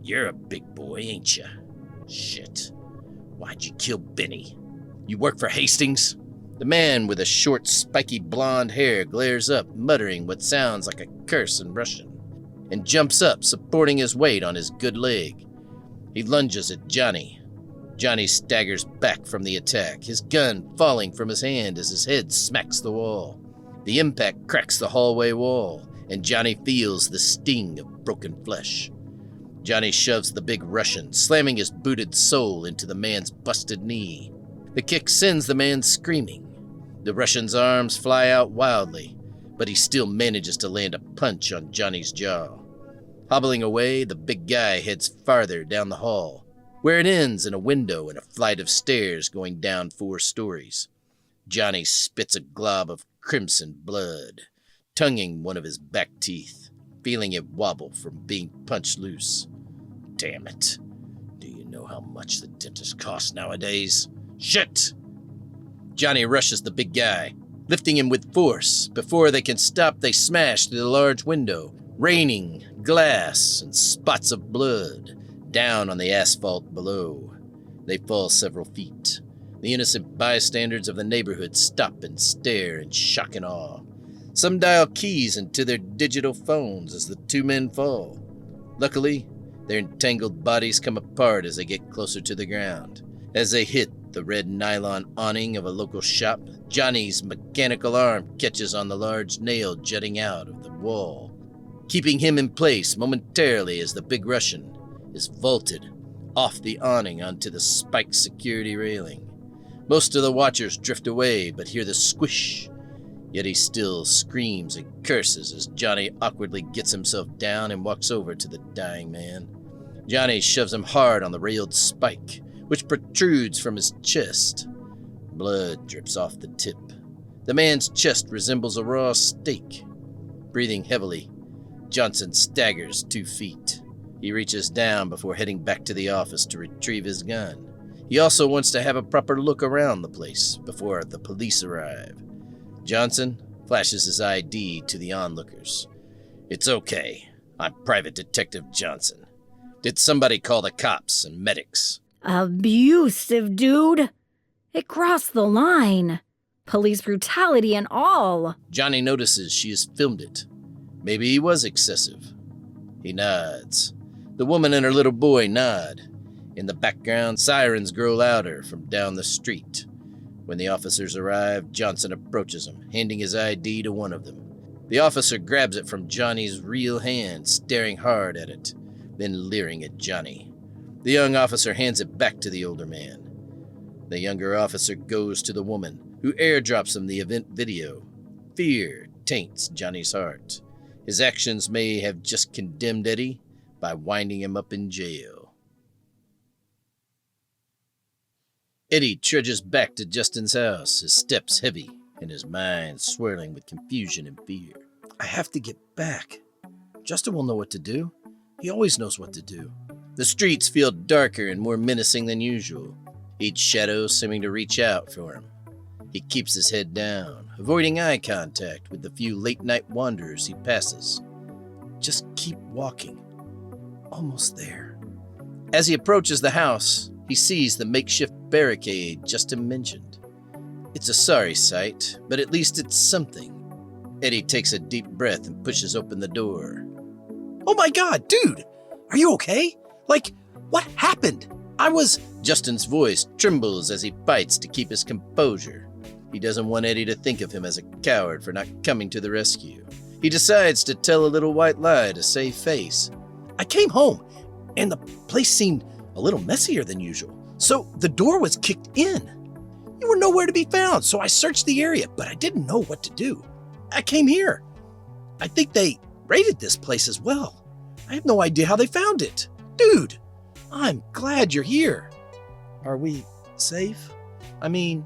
You're a big boy, ain't ya? Shit. Why'd you kill Benny? You work for Hastings? The man with the short, spiky blonde hair glares up, muttering what sounds like a curse in Russian, and jumps up, supporting his weight on his good leg. He lunges at Johnny. Johnny staggers back from the attack, his gun falling from his hand as his head smacks the wall. The impact cracks the hallway wall, and Johnny feels the sting of broken flesh. Johnny shoves the big Russian, slamming his booted sole into the man's busted knee. The kick sends the man screaming. The Russian's arms fly out wildly, but he still manages to land a punch on Johnny's jaw. Hobbling away, the big guy heads farther down the hall, where it ends in a window and a flight of stairs going down 4 stories. Johnny spits a glob of crimson blood, tonguing one of his back teeth, feeling it wobble from being punched loose. Damn it. Do you know how much the dentist costs nowadays? Shit! Johnny rushes the big guy, lifting him with force. Before they can stop, they smash through the large window, raining glass and spots of blood down on the asphalt below. They fall several feet. The innocent bystanders of the neighborhood stop and stare in shock and awe. Some dial keys into their digital phones as the 2 men fall. Luckily, their entangled bodies come apart as they get closer to the ground. As they hit the red nylon awning of a local shop, Johnny's mechanical arm catches on the large nail jutting out of the wall, keeping him in place momentarily as the big Russian is vaulted off the awning onto the spiked security railing. Most of the watchers drift away but hear the squish, yet he still screams and curses as Johnny awkwardly gets himself down and walks over to the dying man. Johnny shoves him hard on the railed spike, which protrudes from his chest. Blood drips off the tip. The man's chest resembles a raw steak. Breathing heavily, Johnson staggers 2 feet. He reaches down before heading back to the office to retrieve his gun. He also wants to have a proper look around the place before the police arrive. Johnson flashes his ID to the onlookers. It's okay. I'm Private Detective Johnson. Did somebody call the cops and medics? Abusive, dude. It crossed the line. Police brutality and all. Johnny notices she has filmed it. Maybe he was excessive. He nods. The woman and her little boy nod. In the background, sirens grow louder from down the street. When the officers arrive, Johnson approaches them, handing his ID to one of them. The officer grabs it from Johnny's real hand, staring hard at it, then leering at Johnny. The young officer hands it back to the older man. The younger officer goes to the woman, who airdrops him the event video. Fear taints Johnny's heart. His actions may have just condemned Eddie by winding him up in jail. Eddie trudges back to Justin's house, his steps heavy and his mind swirling with confusion and fear. I have to get back. Justin will know what to do. He always knows what to do. The streets feel darker and more menacing than usual, each shadow seeming to reach out for him. He keeps his head down, avoiding eye contact with the few late-night wanderers he passes. Just keep walking. Almost there. As he approaches the house, he sees the makeshift barricade Justin mentioned. It's a sorry sight, but at least it's something. Eddie takes a deep breath and pushes open the door. Oh my God, dude! Are you okay? Like, what happened? Justin's voice trembles as he fights to keep his composure. He doesn't want Eddie to think of him as a coward for not coming to the rescue. He decides to tell a little white lie to save face. I came home, and the place seemed a little messier than usual, so the door was kicked in. You were nowhere to be found, so I searched the area, but I didn't know what to do. I came here. I think they raided this place as well. I have no idea how they found it. Dude, I'm glad you're here. Are we safe? I mean,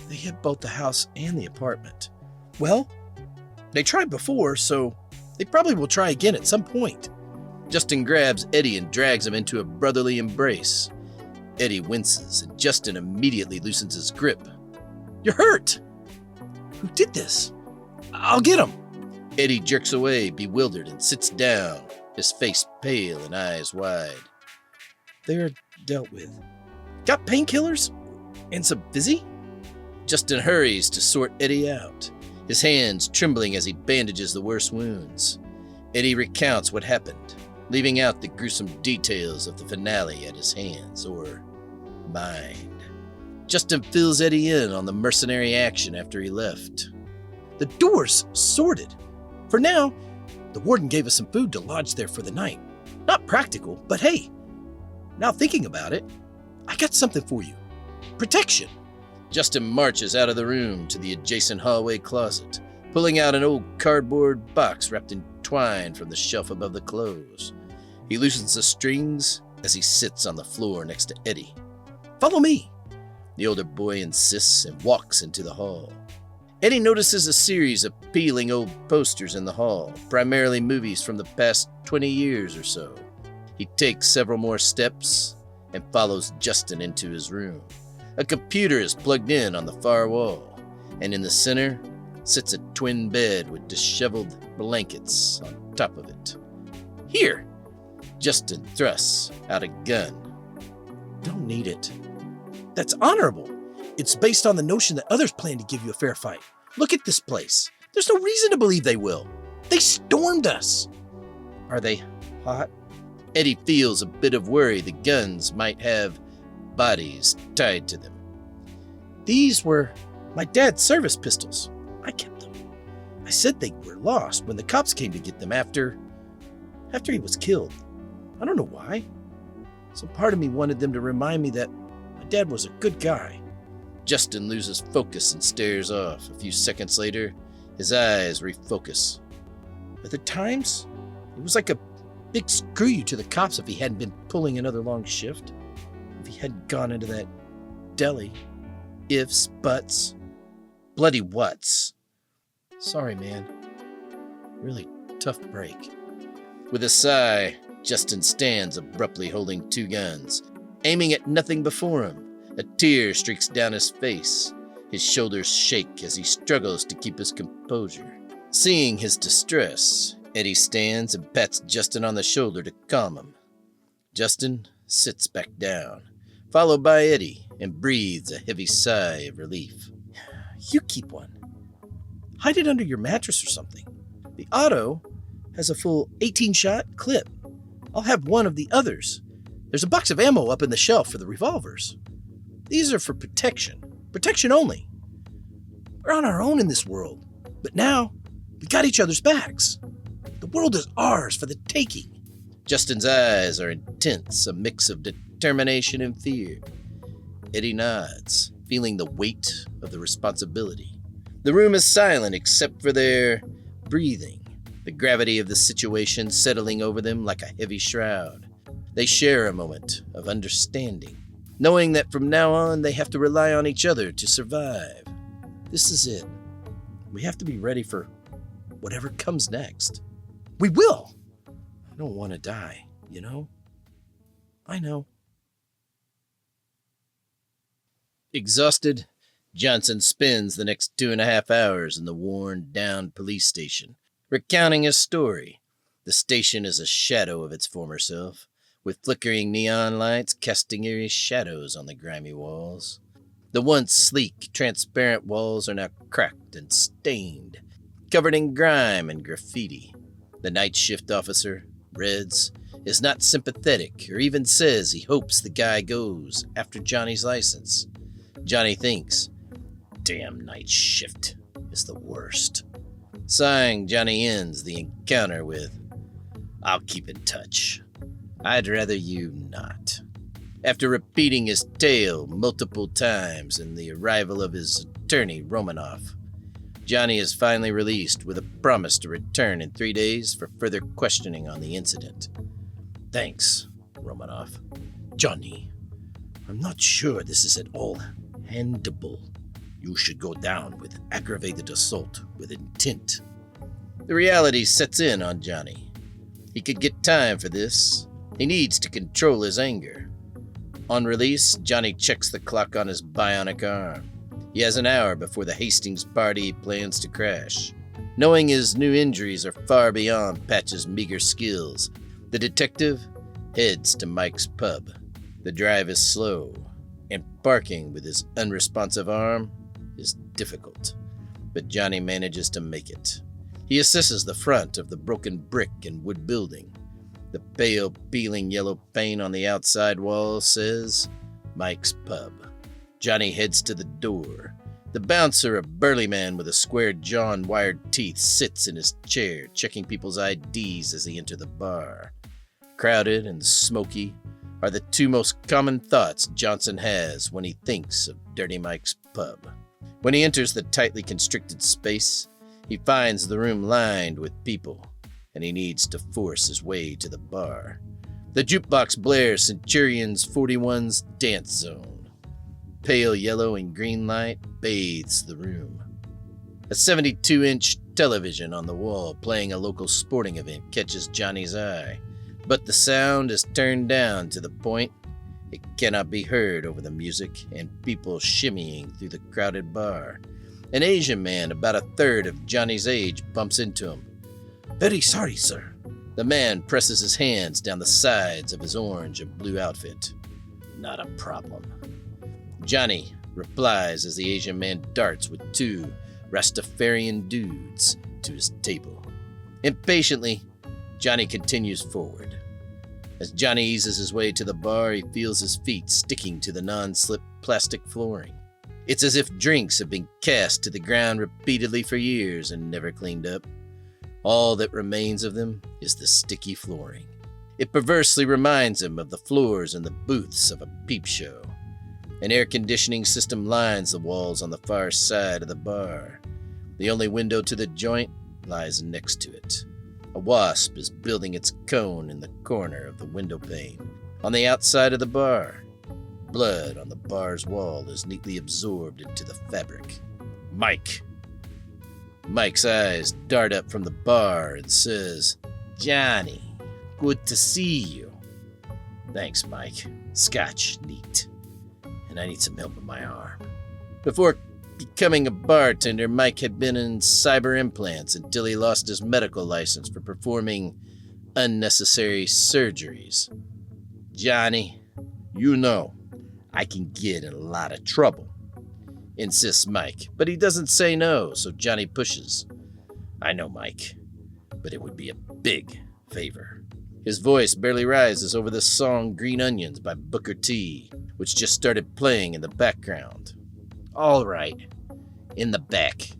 they hit both the house and the apartment. Well, they tried before, so they probably will try again at some point. Justin grabs Eddie and drags him into a brotherly embrace. Eddie winces, and Justin immediately loosens his grip. You're hurt! Who did this? I'll get him! Eddie jerks away, bewildered, and sits down, his face pale and eyes wide. They're dealt with. Got painkillers? And some fizzy? Justin hurries to sort Eddie out, his hands trembling as he bandages the worst wounds. Eddie recounts what happened, leaving out the gruesome details of the finale at his hands, or mind. Justin fills Eddie in on the mercenary action after he left. The door's sorted. For now, the warden gave us some food to lodge there for the night. Not practical, but hey, now thinking about it, I got something for you. Protection. Justin marches out of the room to the adjacent hallway closet, pulling out an old cardboard box wrapped in twine from the shelf above the clothes. He loosens the strings as he sits on the floor next to Eddie. Follow me. The older boy insists and walks into the hall. Eddie notices a series of peeling old posters in the hall, primarily movies from the past 20 years or so. He takes several more steps and follows Justin into his room. A computer is plugged in on the far wall, and in the center sits a twin bed with disheveled blankets on top of it. Here! Justin thrusts out a gun. Don't need it. That's honorable. It's based on the notion that others plan to give you a fair fight. Look at this place. There's no reason to believe they will. They stormed us. Are they hot? Eddie feels a bit of worry the guns might have bodies tied to them. These were my dad's service pistols. I kept them. I said they were lost when the cops came to get them after he was killed. I don't know why. Some part of me wanted them to remind me that my dad was a good guy. Justin loses focus and stares off. A few seconds later, his eyes refocus. At the times, it was like a big screw you to the cops if he hadn't been pulling another long shift. If he hadn't gone into that deli. Ifs, buts, bloody whats. Sorry, man. Really tough break. With a sigh, Justin stands abruptly holding two guns, aiming at nothing before him. A tear streaks down his face. His shoulders shake as he struggles to keep his composure. Seeing his distress, Eddie stands and pats Justin on the shoulder to calm him. Justin sits back down, followed by Eddie, and breathes a heavy sigh of relief. You keep one. Hide it under your mattress or something. The auto has a full 18-shot clip. I'll have one of the others. There's a box of ammo up in the shelf for the revolvers. These are for protection. Protection only. We're on our own in this world, but now we got each other's backs. The world is ours for the taking. Justin's eyes are intense, a mix of determination and fear. Eddie nods, feeling the weight of the responsibility. The room is silent except for their breathing, the gravity of the situation settling over them like a heavy shroud. They share a moment of understanding, knowing that from now on they have to rely on each other to survive. This is it. We have to be ready for whatever comes next. We will! I don't want to die, you know? I know. Exhausted, Johnson spends the next 2.5 hours in the worn-down police station, recounting his story. The station is a shadow of its former self, with flickering neon lights casting eerie shadows on the grimy walls. The once sleek, transparent walls are now cracked and stained, covered in grime and graffiti. The night shift officer, Reds, is not sympathetic or even says he hopes the guy goes after Johnny's license. Johnny thinks, damn night shift is the worst. Sighing, Johnny ends the encounter with, I'll keep in touch. I'd rather you not. After repeating his tale multiple times and the arrival of his attorney, Romanoff, Johnny is finally released with a promise to return in 3 days for further questioning on the incident. Thanks, Romanoff. Johnny, I'm not sure this is at all handable. You should go down with aggravated assault with intent. The reality sets in on Johnny. He could get time for this. He needs to control his anger. On release, Johnny checks the clock on his bionic arm. He has an hour before the Haastings party he plans to crash. Knowing his new injuries are far beyond Patch's meager skills, the detective heads to Mike's pub. The drive is slow, and parking with his unresponsive arm is difficult, but Johnny manages to make it. He assesses the front of the broken brick and wood building. The pale, peeling yellow paint on the outside wall says, Mike's Pub. Johnny heads to the door. The bouncer, a burly man with a square jaw and wired teeth, sits in his chair, checking people's IDs as they enter the bar. Crowded and smoky are the two most common thoughts Johnson has when he thinks of Dirty Mike's Pub. When he enters the tightly constricted space, he finds the room lined with people, and he needs to force his way to the bar. The jukebox blares Centurion's 41's Dance Zone. Pale yellow and green light bathes the room. A 72-inch television on the wall playing a local sporting event catches Johnny's eye, but the sound is turned down to the point it cannot be heard over the music and people shimmying through the crowded bar. An Asian man about a third of Johnny's age bumps into him. Very sorry, sir. The man presses his hands down the sides of his orange and blue outfit. Not a problem. Johnny replies as the Asian man darts with two Rastafarian dudes to his table. Impatiently, Johnny continues forward. As Johnny eases his way to the bar, he feels his feet sticking to the non-slip plastic flooring. It's as if drinks have been cast to the ground repeatedly for years and never cleaned up. All that remains of them is the sticky flooring. It perversely reminds him of the floors in the booths of a peep show. An air conditioning system lines the walls on the far side of the bar. The only window to the joint lies next to it. A wasp is building its cone in the corner of the window pane. On the outside of the bar, blood on the bar's wall is neatly absorbed into the fabric. Mike. Mike's eyes dart up from the bar and says, Johnny, good to see you. Thanks, Mike. Scotch, neat. And I need some help with my arm. Before becoming a bartender, Mike had been in cyber implants until he lost his medical license for performing unnecessary surgeries. Johnny, you know, I can get in a lot of trouble, insists Mike, but he doesn't say no, so Johnny pushes. I know, Mike, but it would be a big favor. His voice barely rises over the song Green Onions by Booker T, which just started playing in the background. "All right, in the back,"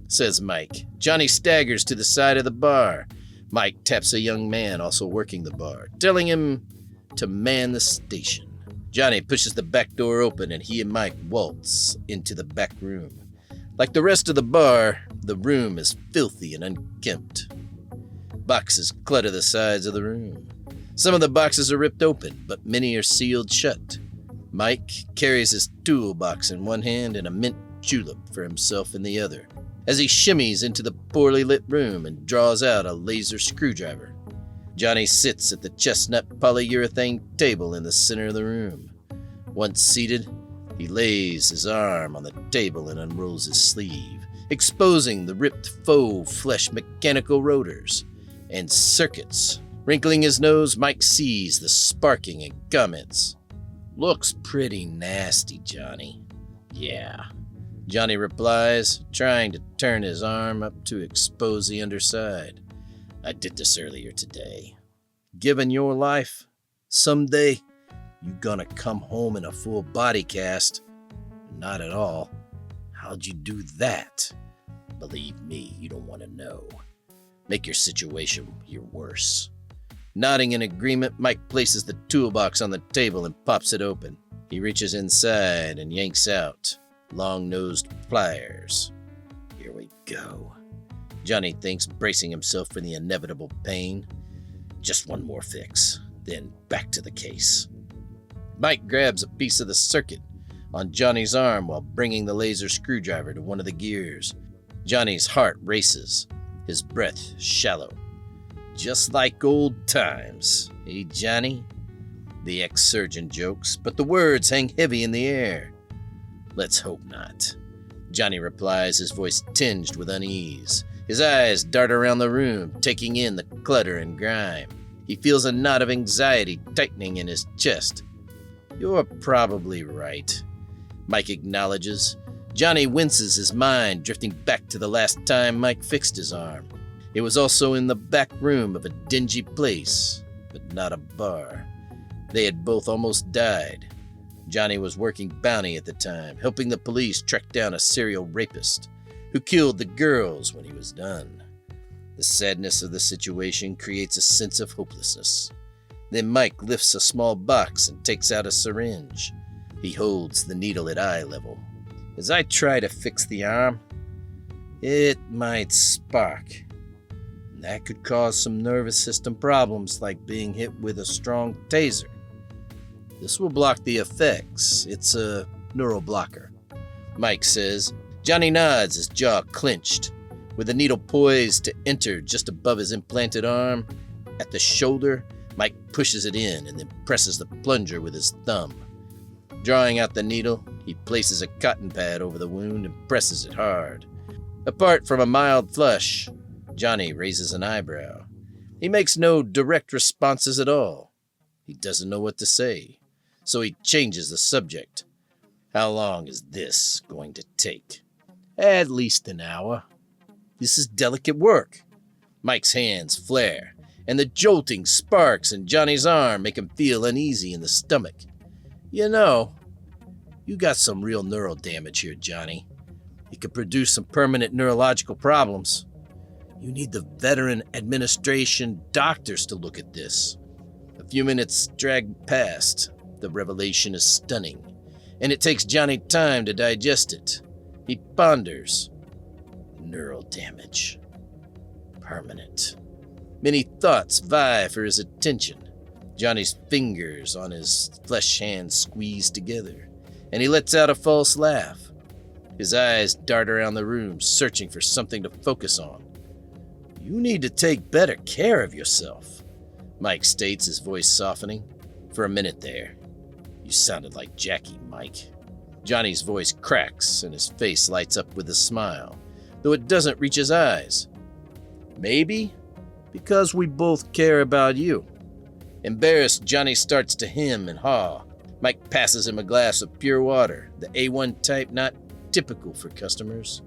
says Mike. Johnny staggers to the side of the bar. Mike taps a young man also working the bar, telling him to man the station. Johnny pushes the back door open and he and Mike waltz into the back room. Like the rest of the bar, the room is filthy and unkempt. Boxes clutter the sides of the room. Some of the boxes are ripped open, but many are sealed shut. Mike carries his toolbox in one hand and a mint julep for himself in the other, as he shimmies into the poorly lit room and draws out a laser screwdriver. Johnny sits at the chestnut polyurethane table in the center of the room. Once seated, he lays his arm on the table and unrolls his sleeve, exposing the ripped faux flesh mechanical rotors and circuits. Wrinkling his nose, Mike sees the sparking and comments. "Looks pretty nasty, Johnny." "Yeah," Johnny replies, trying to turn his arm up to expose the underside. "I did this earlier today." "Given your life, someday you gonna come home in a full body cast." "Not at all." "How'd you do that?" "Believe me, you don't want to know. Make your situation your worse." Nodding in agreement, Mike places the toolbox on the table and pops it open. He reaches inside and yanks out long-nosed pliers. "Here we go," Johnny thinks, bracing himself for the inevitable pain. "Just one more fix, then back to the case." Mike grabs a piece of the circuit on Johnny's arm while bringing the laser screwdriver to one of the gears. Johnny's heart races, his breath shallow. "Just like old times, eh, Johnny?" The ex-surgeon jokes, but the words hang heavy in the air. "Let's hope not," Johnny replies, his voice tinged with unease. His eyes dart around the room, taking in the clutter and grime. He feels a knot of anxiety tightening in his chest. "You're probably right," Mike acknowledges. Johnny winces, his mind drifting back to the last time Mike fixed his arm. It was also in the back room of a dingy place, but not a bar. They had both almost died. Johnny was working bounty at the time, helping the police track down a serial rapist who killed the girls when he was done. The sadness of the situation creates a sense of hopelessness. Then Mike lifts a small box and takes out a syringe. He holds the needle at eye level. "As I try to fix the arm, it might spark. That could cause some nervous system problems like being hit with a strong taser. This will block the effects. It's a neural blocker," Mike says. Johnny nods, his jaw clenched. With the needle poised to enter just above his implanted arm, at the shoulder, Mike pushes it in and then presses the plunger with his thumb. Drawing out the needle, he places a cotton pad over the wound and presses it hard. Apart from a mild flush, Johnny raises an eyebrow. He makes no direct responses at all. He doesn't know what to say, so he changes the subject. "How long is this going to take?" "At least an hour. This is delicate work." Mike's hands flare, and the jolting sparks in Johnny's arm make him feel uneasy in the stomach. "You know, you got some real neural damage here, Johnny. It could produce some permanent neurological problems. You need the veteran administration doctors to look at this." A few minutes drag past. The revelation is stunning, and it takes Johnny time to digest it. He ponders. Neural damage. Permanent. Many thoughts vie for his attention. Johnny's fingers on his flesh hands squeeze together, and he lets out a false laugh. His eyes dart around the room, searching for something to focus on. "You need to take better care of yourself," Mike states, his voice softening. "For a minute there, you sounded like Jackie, Mike." Johnny's voice cracks, and his face lights up with a smile, though it doesn't reach his eyes. "Maybe because we both care about you." Embarrassed, Johnny starts to hem and haw. Mike passes him a glass of pure water, the A1 type not typical for customers.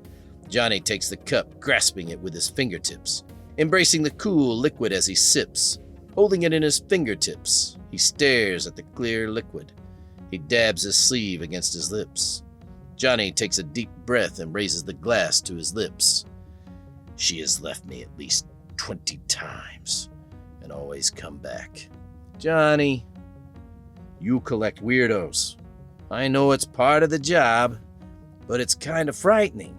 Johnny takes the cup, grasping it with his fingertips, embracing the cool liquid as he sips. Holding it in his fingertips, he stares at the clear liquid. He dabs his sleeve against his lips. Johnny takes a deep breath and raises the glass to his lips. She has left me at least 20 times and always come back. Johnny, you collect weirdos. I know it's part of the job, but it's kind of frightening.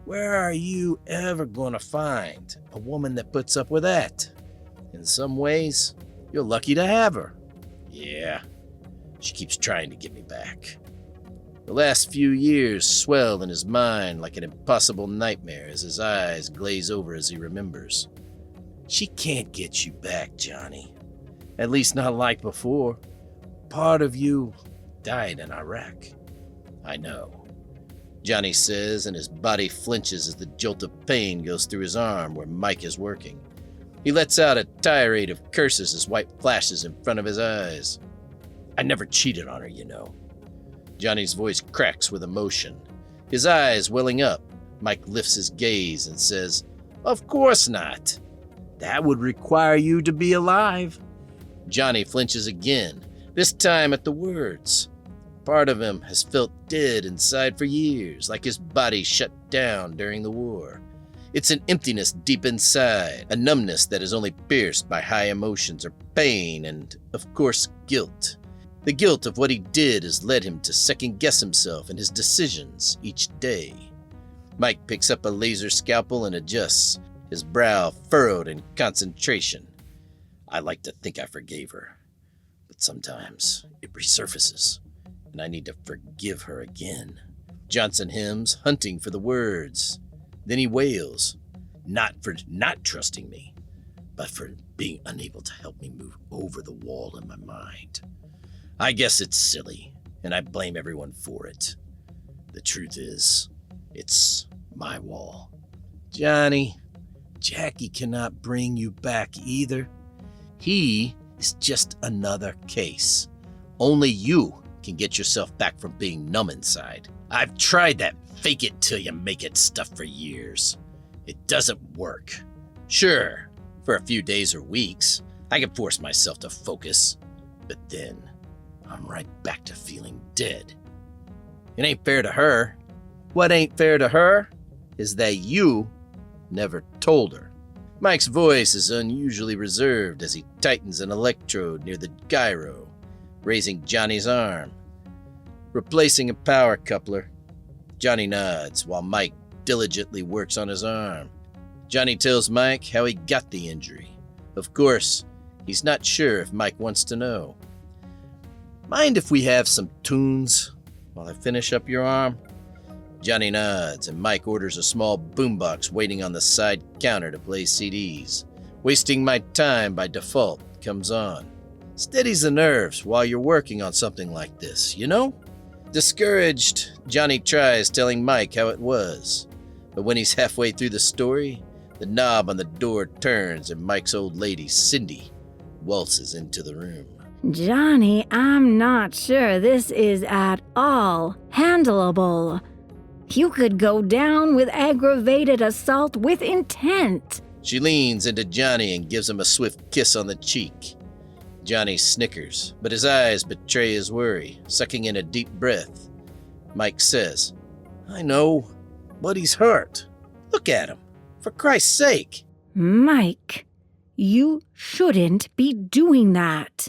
Where are you ever going to find a woman that puts up with that? In some ways, you're lucky to have her. Yeah, she keeps trying to get me back. The last few years swell in his mind like an impossible nightmare as his eyes glaze over as he remembers. She can't get you back, Johnny. At least not like before. Part of you died in Iraq. I know, Johnny says, and his body flinches as the jolt of pain goes through his arm where Mike is working. He lets out a tirade of curses as white flashes in front of his eyes. I never cheated on her, you know. Johnny's voice cracks with emotion. His eyes welling up, Mike lifts his gaze and says, Of course not. That would require you to be alive. Johnny flinches again, this time at the words. Part of him has felt dead inside for years, like his body shut down during the war. It's an emptiness deep inside, a numbness that is only pierced by high emotions or pain and, of course, guilt. The guilt of what he did has led him to second-guess himself and his decisions each day. Mike picks up a laser scalpel and adjusts, his brow furrowed in concentration. I like to think I forgave her, but sometimes it resurfaces, and I need to forgive her again. Johnson hems, hunting for the words. Then he wails, not for not trusting me, but for being unable to help me move over the wall in my mind. I guess it's silly, and I blame everyone for it. The truth is, it's my wall. Johnny, Jackie cannot bring you back either. He is just another case. Only you can get yourself back from being numb inside. I've tried that fake it till you make it stuff for years. It doesn't work. Sure, for a few days or weeks, I can force myself to focus, but then I'm right back to feeling dead. It ain't fair to her. What ain't fair to her is that you never told her. Mike's voice is unusually reserved as he tightens an electrode near the gyro, raising Johnny's arm. Replacing a power coupler, Johnny nods while Mike diligently works on his arm. Johnny tells Mike how he got the injury. Of course, he's not sure if Mike wants to know. Mind if we have some tunes while I finish up your arm? Johnny nods, and Mike orders a small boombox waiting on the side counter to play CDs. Wasting My Time by default comes on. Steadies the nerves while you're working on something like this, you know? Discouraged, Johnny tries telling Mike how it was. But when he's halfway through the story, the knob on the door turns and Mike's old lady, Cindy, waltzes into the room. Johnny, I'm not sure this is at all handleable. You could go down with aggravated assault with intent. She leans into Johnny and gives him a swift kiss on the cheek. Johnny snickers, but his eyes betray his worry, sucking in a deep breath. Mike says, I know, but he's hurt. Look at him, for Christ's sake. Mike, you shouldn't be doing that.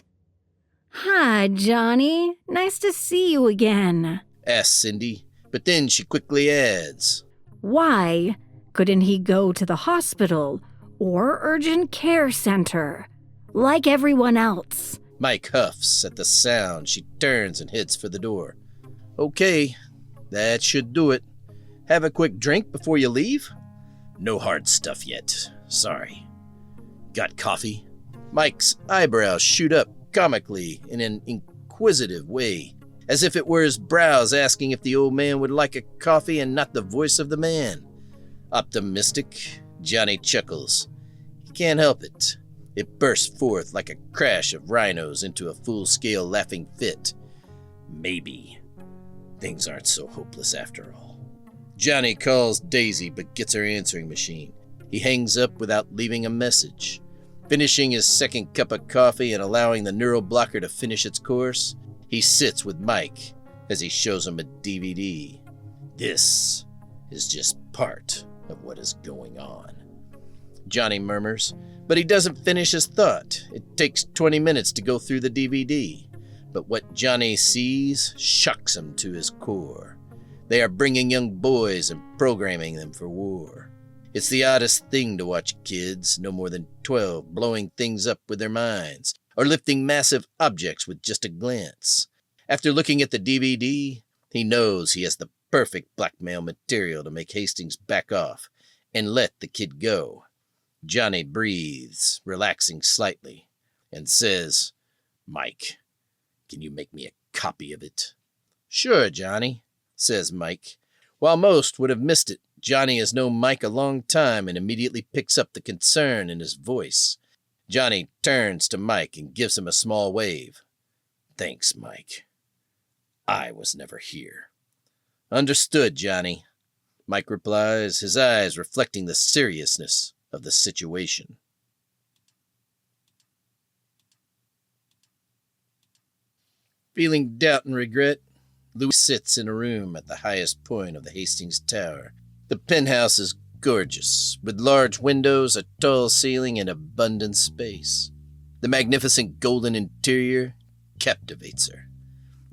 Hi, Johnny. Nice to see you again, asks Cindy, but then she quickly adds, Why couldn't he go to the hospital or urgent care center like everyone else? Mike huffs at the sound. She turns and heads for the door. Okay, that should do it. Have a quick drink before you leave? No hard stuff yet. Sorry. Got coffee? Mike's eyebrows shoot up comically in an inquisitive way, as if it were his brows asking if the old man would like a coffee and not the voice of the man. Optimistic, Johnny chuckles. He can't help it. It bursts forth like a crash of rhinos into a full-scale laughing fit. Maybe things aren't so hopeless after all. Johnny calls Daisy but gets her answering machine. He hangs up without leaving a message. Finishing his second cup of coffee and allowing the neural blocker to finish its course, he sits with Mike as he shows him a DVD. This is just part of what is going on, Johnny murmurs, but he doesn't finish his thought. It takes 20 minutes to go through the DVD, but what Johnny sees shocks him to his core. They are bringing young boys and programming them for war. It's the oddest thing to watch kids, no more than 12, blowing things up with their minds, or lifting massive objects with just a glance. After looking at the DVD, he knows he has the perfect blackmail material to make Hastings back off and let the kid go. Johnny breathes, relaxing slightly, and says, "Mike, can you make me a copy of it?" "Sure, Johnny," says Mike. While most would have missed it, Johnny has known Mike a long time and immediately picks up the concern in his voice. Johnny turns to Mike and gives him a small wave. "Thanks, Mike. I was never here." "Understood, Johnny," Mike replies, his eyes reflecting the seriousness of the situation. Feeling doubt and regret, Lui sits in a room at the highest point of the Hastings Tower. The penthouse is gorgeous, with large windows, a tall ceiling, and abundant space. The magnificent golden interior captivates her.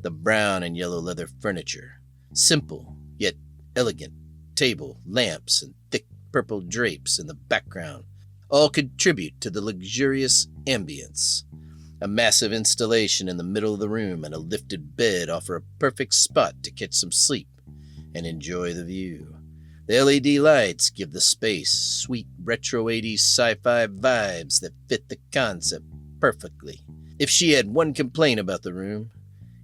The brown and yellow leather furniture, simple yet elegant, table, lamps, and thick purple drapes in the background all contribute to the luxurious ambience. A massive installation in the middle of the room and a lifted bed offer a perfect spot to catch some sleep and enjoy the view. The LED lights give the space sweet retro 80s sci-fi vibes that fit the concept perfectly. If she had one complaint about the room,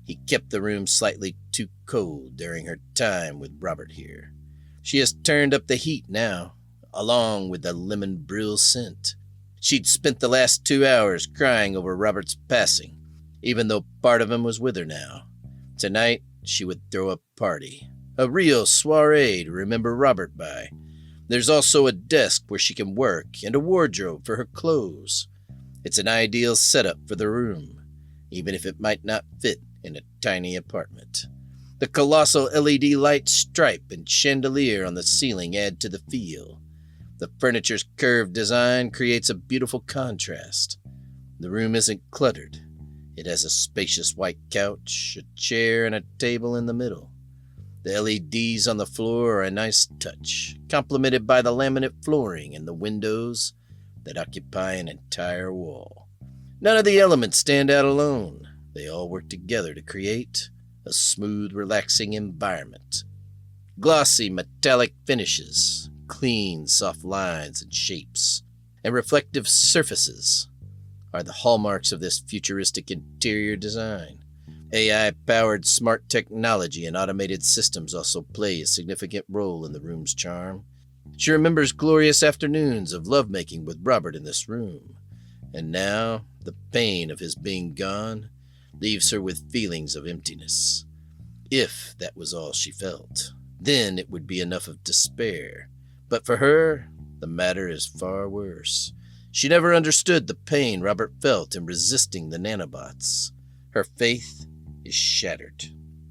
he kept the room slightly too cold during her time with Robert here. She has turned up the heat now, along with the lemon brill scent. She'd spent the last 2 hours crying over Robert's passing, even though part of him was with her now. Tonight, she would throw a party. A real soiree to remember Robert by. There's also a desk where she can work and a wardrobe for her clothes. It's an ideal setup for the room, even if it might not fit in a tiny apartment. The colossal LED light stripe and chandelier on the ceiling add to the feel. The furniture's curved design creates a beautiful contrast. The room isn't cluttered. It has a spacious white couch, a chair, and a table in the middle. The LEDs on the floor are a nice touch, complemented by the laminate flooring and the windows that occupy an entire wall. None of the elements stand out alone. They all work together to create a smooth, relaxing environment. Glossy, metallic finishes, clean, soft lines and shapes, and reflective surfaces are the hallmarks of this futuristic interior design. AI-powered smart technology and automated systems also play a significant role in the room's charm. She remembers glorious afternoons of lovemaking with Robert in this room, and now the pain of his being gone leaves her with feelings of emptiness. If that was all she felt, then it would be enough of despair. But for her, the matter is far worse. She never understood the pain Robert felt in resisting the nanobots. Her faith is shattered.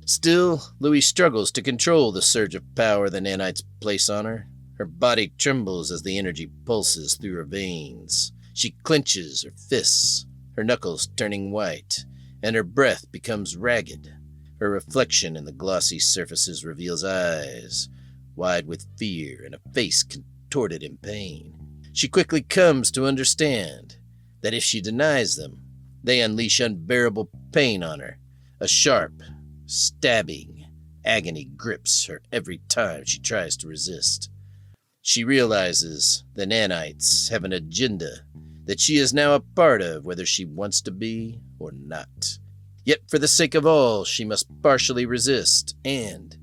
Still, Lui struggles to control the surge of power the nanites place on her. Her body trembles as the energy pulses through her veins. She clenches her fists, her knuckles turning white, and her breath becomes ragged. Her reflection in the glossy surfaces reveals eyes wide with fear and a face contorted in pain. She quickly comes to understand that if she denies them, they unleash unbearable pain on her. A sharp, stabbing agony grips her every time she tries to resist. She realizes the nanites have an agenda that she is now a part of, whether she wants to be or not. Yet for the sake of all, she must partially resist, and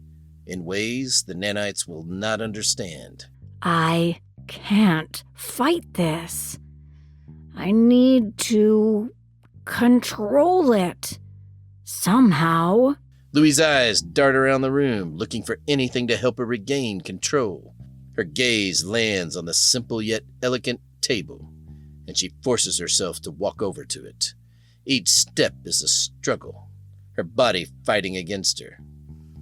in ways the nanites will not understand. I can't fight this. I need to control it. Somehow. Louie's eyes dart around the room, looking for anything to help her regain control. Her gaze lands on the simple yet elegant table and she forces herself to walk over to it. Each step is a struggle, her body fighting against her.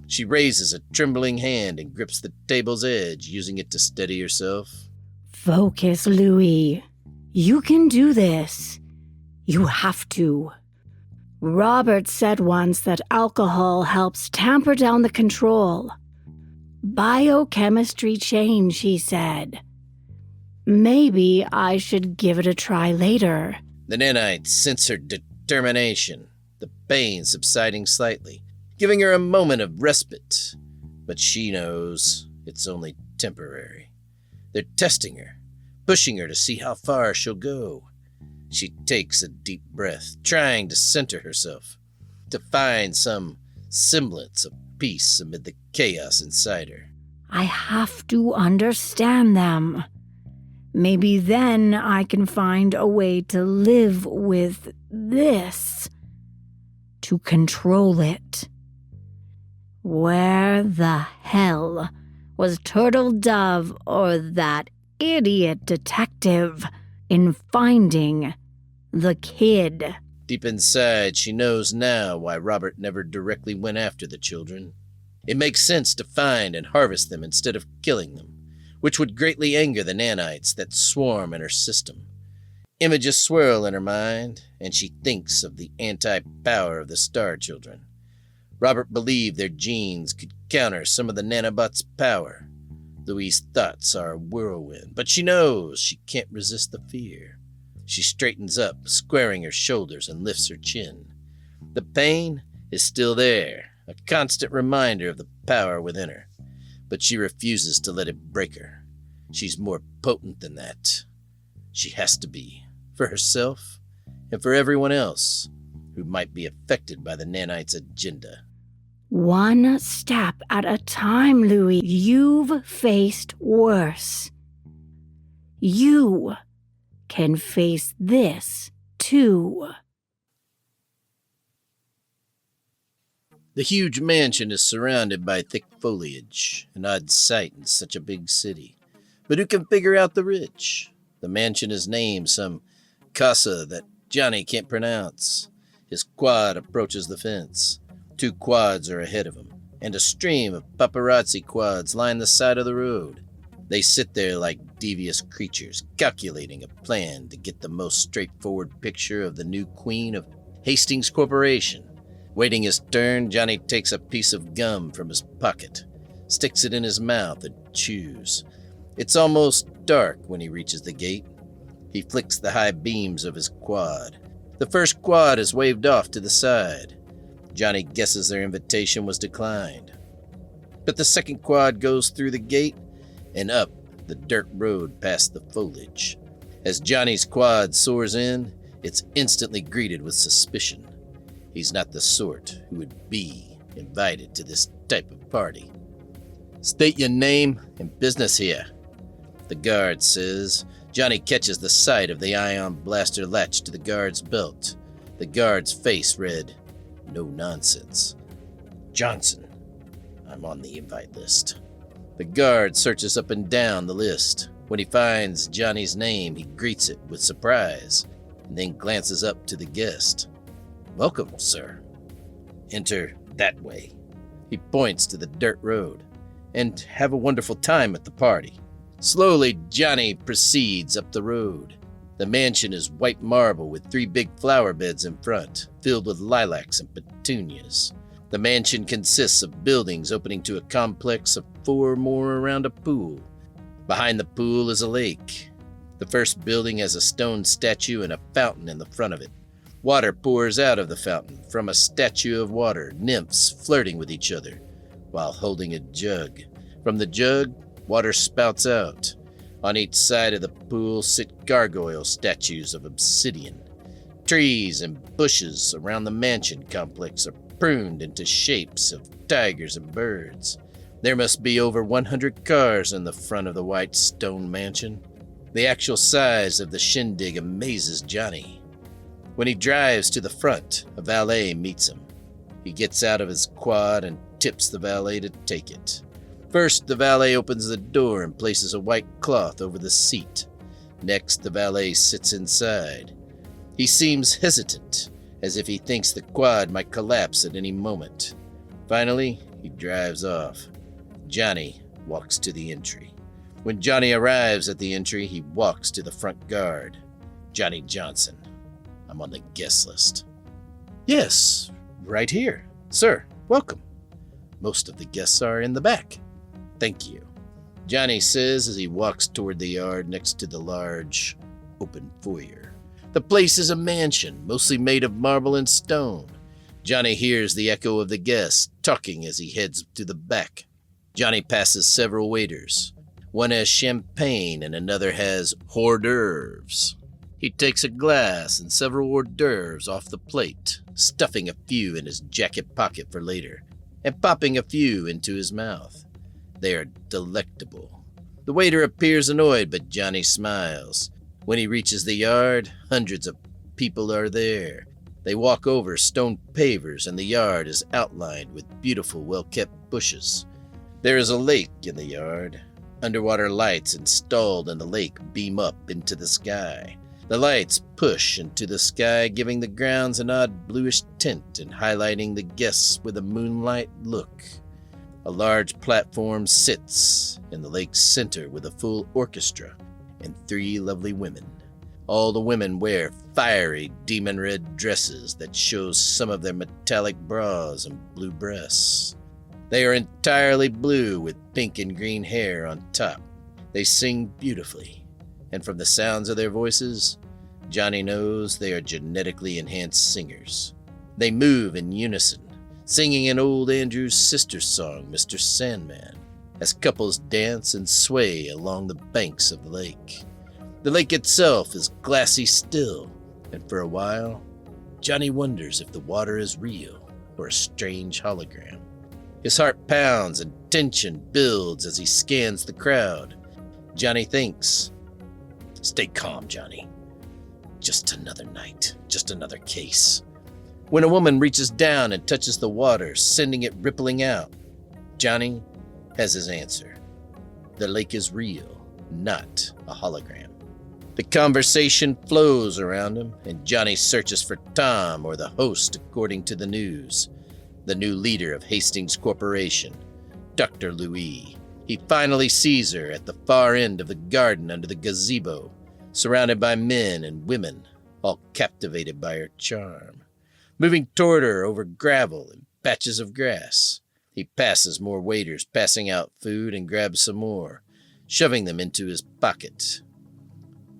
She raises a trembling hand and grips the table's edge, using it to steady herself. Focus, Lui. You can do this. You have to. Robert said once that alcohol helps tamper down the control. Biochemistry change, he said. Maybe I should give it a try later. The nanites sense her determination, the pain subsiding slightly, giving her a moment of respite. But she knows it's only temporary. They're testing her, pushing her to see how far she'll go. She takes a deep breath, trying to center herself, to find some semblance of peace amid the chaos inside her. I have to understand them. Maybe then I can find a way to live with this, to control it. Where the hell was Turtle Dove or that idiot detective in finding the kid? Deep inside, she knows now why Robert never directly went after the children. It makes sense to find and harvest them instead of killing them, which would greatly anger the nanites that swarm in her system. Images swirl in her mind, and she thinks of the anti-power of the Star Children. Robert believed their genes could counter some of the nanobots' power. Louis's thoughts are a whirlwind, but she knows she can't resist the fear. She straightens up, squaring her shoulders, and lifts her chin. The pain is still there, a constant reminder of the power within her, but she refuses to let it break her. She's more potent than that. She has to be, for herself and for everyone else who might be affected by the nanites' agenda. One step at a time, Lui. You've faced worse. You can face this, too. The huge mansion is surrounded by thick foliage, an odd sight in such a big city. But who can figure out the rich? The mansion is named some casa that Johnny can't pronounce. His quad approaches the fence. 2 quads are ahead of him, and a stream of paparazzi quads line the side of the road. They sit there like devious creatures, calculating a plan to get the most straightforward picture of the new queen of Haastings Corporation. Waiting his turn, Johnny takes a piece of gum from his pocket, sticks it in his mouth, and chews. It's almost dark when he reaches the gate. He flicks the high beams of his quad. The first quad is waved off to the side. Johnny guesses their invitation was declined. But the second quad goes through the gate and up the dirt road past the foliage. As Johnny's quad soars in, it's instantly greeted with suspicion. He's not the sort who would be invited to this type of party. "State your name and business here," the guard says. Johnny catches the sight of the ion blaster latched to the guard's belt. The guard's face read, "No nonsense." "Johnson, I'm on the invite list." The guard searches up and down the list. When he finds Johnny's name, he greets it with surprise, and then glances up to the guest. "Welcome, sir. Enter that way." He points to the dirt road. "And have a wonderful time at the party." Slowly, Johnny proceeds up the road. The mansion is white marble with 3 big flower beds in front, filled with lilacs and petunias. The mansion consists of buildings opening to a complex of 4 more around a pool. Behind the pool is a lake. The first building has a stone statue and a fountain in the front of it. Water pours out of the fountain from a statue of water, nymphs flirting with each other while holding a jug. From the jug, water spouts out. On each side of the pool sit gargoyle statues of obsidian. Trees and bushes around the mansion complex are pruned into shapes of tigers and birds. There must be over 100 cars in the front of the white stone mansion. The actual size of the shindig amazes Johnny. When he drives to the front, a valet meets him. He gets out of his quad and tips the valet to take it. First, the valet opens the door and places a white cloth over the seat. Next, the valet sits inside. He seems hesitant, as if he thinks the quad might collapse at any moment. Finally, he drives off. Johnny walks to the entry. When Johnny arrives at the entry, he walks to the front guard. Johnny Johnson. I'm on the guest list. Yes, right here. Sir, welcome. Most of the guests are in the back. Thank you, Johnny says as he walks toward the yard next to the large, open foyer. The place is a mansion, mostly made of marble and stone. Johnny hears the echo of the guests talking as he heads to the back. Johnny passes several waiters. One has champagne and another has hors d'oeuvres. He takes a glass and several hors d'oeuvres off the plate, stuffing a few in his jacket pocket for later, and popping a few into his mouth. They are delectable. The waiter appears annoyed, but Johnny smiles. When he reaches the yard, hundreds of people are there. They walk over stone pavers, and the yard is outlined with beautiful, well-kept bushes. There is a lake in the yard. Underwater lights installed in the lake beam up into the sky. The lights push into the sky, giving the grounds an odd bluish tint and highlighting the guests with a moonlight look. A large platform sits in the lake's center with a full orchestra and 3 lovely women. All the women wear fiery demon-red dresses that show some of their metallic bras and blue breasts. They are entirely blue with pink and green hair on top. They sing beautifully, and from the sounds of their voices, Johnny knows they are genetically enhanced singers. They move in unison, singing an old Andrew's sister song, Mr. Sandman, as couples dance and sway along the banks of the lake. The lake itself is glassy still, and for a while, Johnny wonders if the water is real or a strange hologram. His heart pounds and tension builds as he scans the crowd. Johnny thinks, "Stay calm, Johnny. Just another night, just another case." When a woman reaches down and touches the water, sending it rippling out, Johnny has his answer. The lake is real, not a hologram. The conversation flows around him, and Johnny searches for Tom, or the host according to the news, the new leader of Haastings Corporation, Dr. Lui. He finally sees her at the far end of the garden under the gazebo, surrounded by men and women, all captivated by her charm. Moving toward her over gravel and patches of grass, he passes more waiters passing out food and grabs some more, shoving them into his pocket.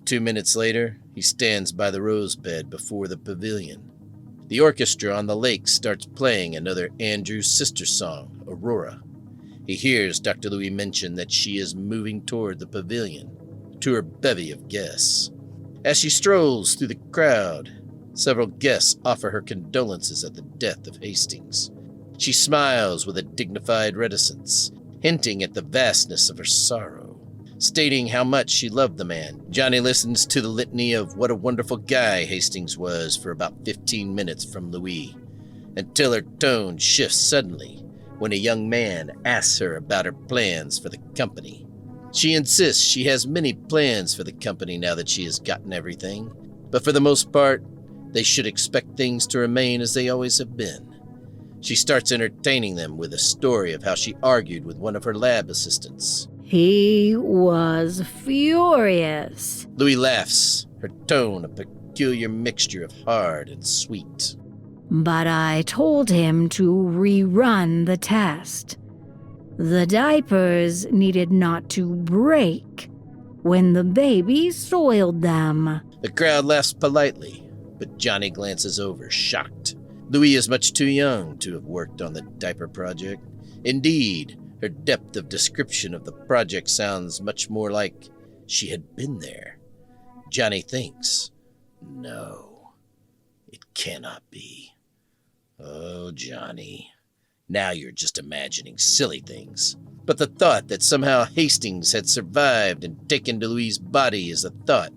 2 minutes later, he stands by the rose bed before the pavilion. The orchestra on the lake starts playing another Andrew's sister song, Aurora. He hears Dr. Lui mention that she is moving toward the pavilion, to her bevy of guests. As she strolls through the crowd, several guests offer her condolences at the death of Haastings. She smiles with a dignified reticence, hinting at the vastness of her sorrow. Stating how much she loved the man, Johnny listens to the litany of what a wonderful guy Haastings was for about 15 minutes from Louis, until her tone shifts suddenly when a young man asks her about her plans for the company. She insists she has many plans for the company now that she has gotten everything, but for the most part, they should expect things to remain as they always have been. She starts entertaining them with a story of how she argued with one of her lab assistants. He was furious. Louis laughs, her tone a peculiar mixture of hard and sweet. But I told him to rerun the test. The diapers needed not to break when the baby soiled them. The crowd laughs politely, but Johnny glances over, shocked. Louis is much too young to have worked on the diaper project. Indeed, her depth of description of the project sounds much more like she had been there. Johnny thinks, no, it cannot be. Oh, Johnny, now you're just imagining silly things. But the thought that somehow Haastings had survived and taken to Louis' body is a thought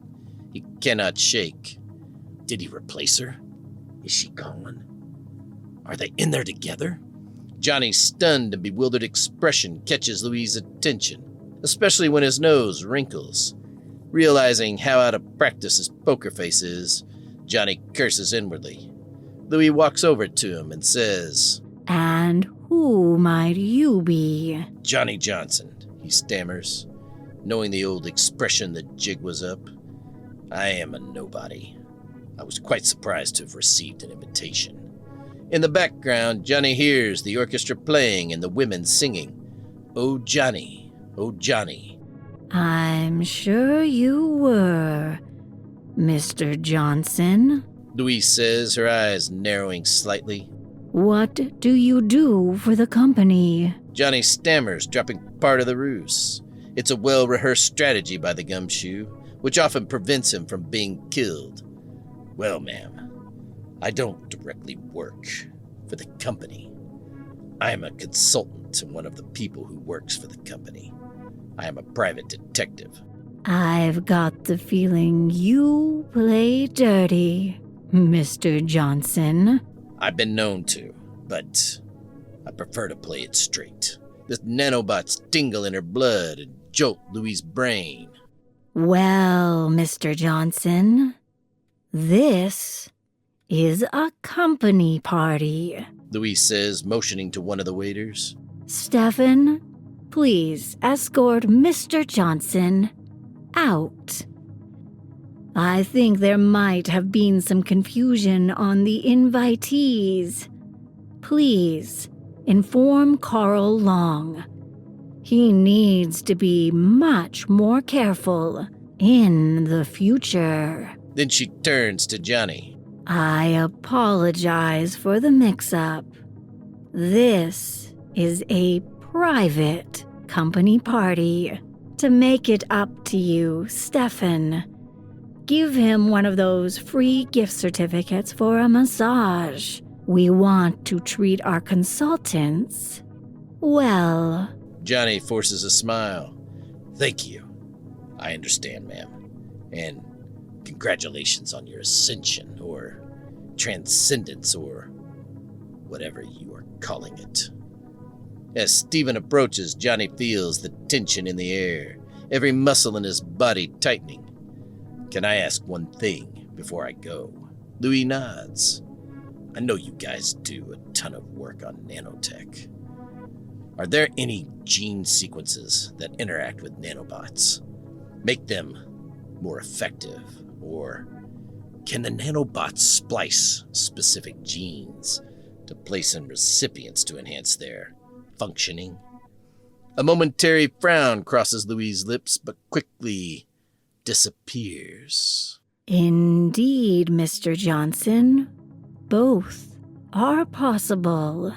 he cannot shake. Did he replace her? Is she gone? Are they in there together? Johnny's stunned and bewildered expression catches Louis' attention, especially when his nose wrinkles. Realizing how out of practice his poker face is, Johnny curses inwardly. Louis walks over to him and says, "And who might you be?" "Johnny Johnson," he stammers, knowing the old expression the jig was up. "I am a nobody. I was quite surprised to have received an invitation." In the background, Johnny hears the orchestra playing and the women singing, "Oh Johnny, oh Johnny." "I'm sure you were, Mr. Johnson. Louise says, her eyes narrowing slightly. What do you do for the company?" Johnny stammers, dropping part of the ruse. It's a well-rehearsed strategy by the gumshoe, which often prevents him from being killed. "Well, ma'am, I don't directly work for the company. I am a consultant to one of the people who works for the company. I am a private detective." "I've got the feeling you play dirty, Mr. Johnson." "I've been known to, but I prefer to play it straight. The nanobots tingle in her blood and jolt Louis' brain." "Well, Mr. Johnson, this is a company party." Louis says, motioning to one of the waiters. "Stefan, please escort Mr. Johnson out. I think there might have been some confusion on the invitees. Please inform Carl Long. He needs to be much more careful in the future." Then she turns to Johnny. "I apologize for the mix-up. This is a private company party. To make it up to you, Stefan, give him one of those free gift certificates for a massage. We want to treat our consultants well." Johnny forces a smile. "Thank you. I understand, ma'am. And congratulations on your ascension, or transcendence, or whatever you are calling it." As Stephen approaches, Johnny feels the tension in the air, every muscle in his body tightening. "Can I ask one thing before I go?" Louis nods. "I know you guys do a ton of work on nanotech. Are there any gene sequences that interact with nanobots? Make them more effective? Or can the nanobots splice specific genes to place in recipients to enhance their functioning?" A momentary frown crosses Louis' lips, but quickly disappears. "Indeed, Mr. Johnson. Both are possible.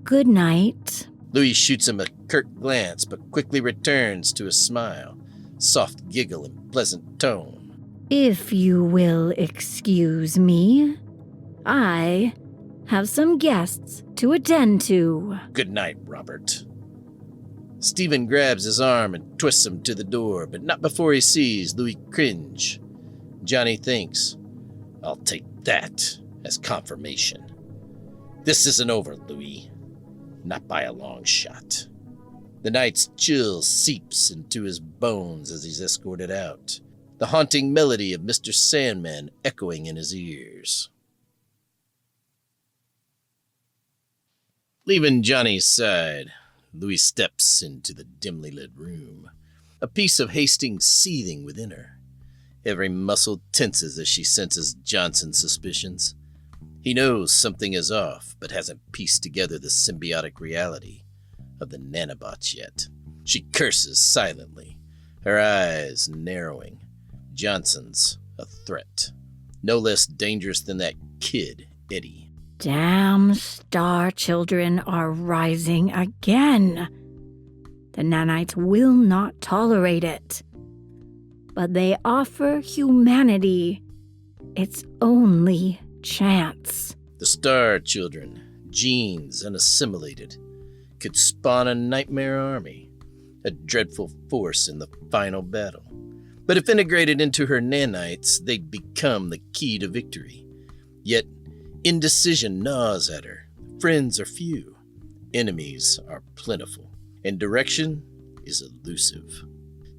Good night." Louis shoots him a curt glance, but quickly returns to a smile, soft giggle and pleasant tone. "If you will excuse me, I have some guests to attend to." "Good night, Robert." Stephen grabs his arm and twists him to the door, but not before he sees Louis cringe. Johnny thinks, "I'll take that as confirmation. This isn't over, Louis. Not by a long shot." The night's chill seeps into his bones as he's escorted out, the haunting melody of Mr. Sandman echoing in his ears. Leaving Johnny's side, Louis steps into the dimly lit room, a piece of Haastings seething within her. Every muscle tenses as she senses Johnson's suspicions. He knows something is off, but hasn't pieced together the symbiotic reality of the nanobots yet. She curses silently, her eyes narrowing. Johnson's a threat, no less dangerous than that kid, Eddie. Damn star children are rising again. The nanites will not tolerate it. But they offer humanity its only chance. The star children, genes unassimilated, could spawn a nightmare army, a dreadful force in the final battle. But if integrated into her nanites, they'd become the key to victory. Yet, indecision gnaws at her. Friends are few, enemies are plentiful, and direction is elusive.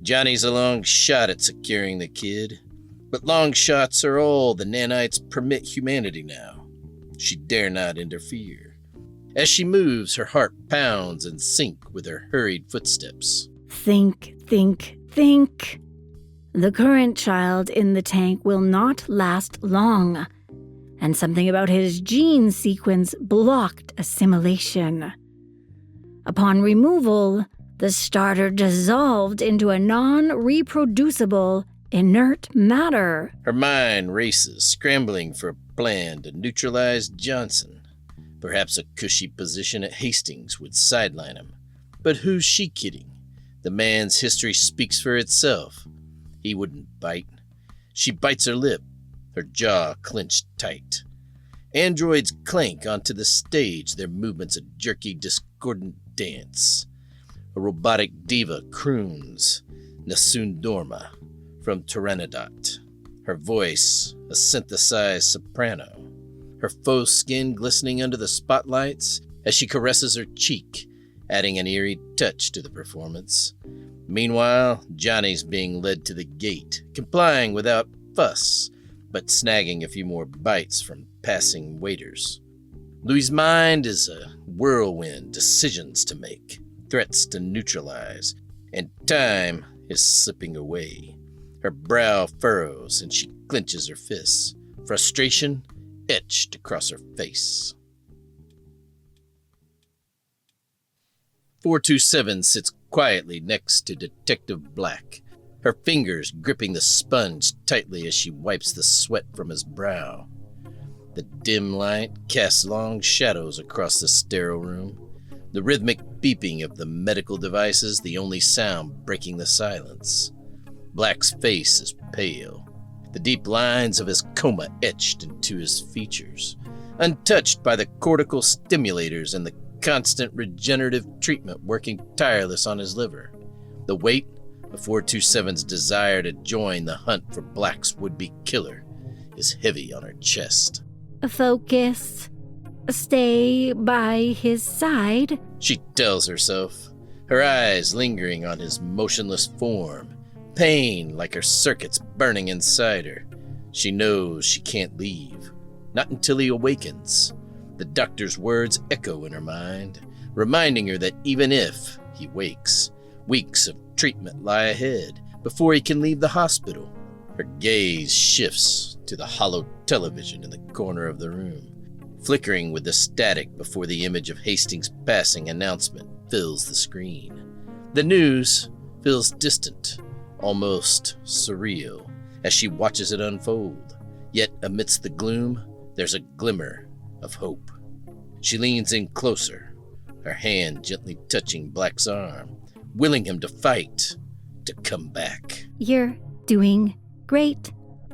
Johnny's a long shot at securing the kid, but long shots are all the nanites permit humanity now. She dare not interfere. As she moves, her heart pounds in sync with her hurried footsteps. Think, think, think. The current child in the tank will not last long, and something about his gene sequence blocked assimilation. Upon removal, the starter dissolved into a non-reproducible, inert matter. Her mind races, scrambling for a plan to neutralize Johnson. Perhaps a cushy position at Hastings would sideline him. But who's she kidding? The man's history speaks for itself. He wouldn't bite. She bites her lip, her jaw clenched tight. Androids clank onto the stage, their movements a jerky, discordant dance. A robotic diva croons Nessun Dorma from Tyrannodot. Her voice, a synthesized soprano. Her faux skin glistening under the spotlights as she caresses her cheek, adding an eerie touch to the performance. Meanwhile, Johnny's being led to the gate, complying without fuss, but snagging a few more bites from passing waiters. Louis's mind is a whirlwind, decisions to make, threats to neutralize, and time is slipping away. Her brow furrows and she clenches her fists, frustration etched across her face. 427 sits quietly next to Detective Black, her fingers gripping the sponge tightly as she wipes the sweat from his brow. The dim light casts long shadows across the sterile room, the rhythmic beeping of the medical devices the only sound breaking the silence. Black's face is pale, the deep lines of his coma etched into his features, untouched by the cortical stimulators and the constant regenerative treatment working tireless on his liver. The weight of 427's desire to join the hunt for Black's would-be killer is heavy on her chest. Focus. Stay by his side, she tells herself, her eyes lingering on his motionless form, pain like her circuits burning inside her. She knows she can't leave, not until he awakens. The doctor's words echo in her mind, reminding her that even if he wakes, weeks of treatment lie ahead before he can leave the hospital. Her gaze shifts to the hollow television in the corner of the room, flickering with the static before the image of Hastings' passing announcement fills the screen. The news feels distant, almost surreal, as she watches it unfold. Yet amidst the gloom, there's a glimmer of hope. She leans in closer, her hand gently touching Black's arm, willing him to fight, to come back. You're doing great,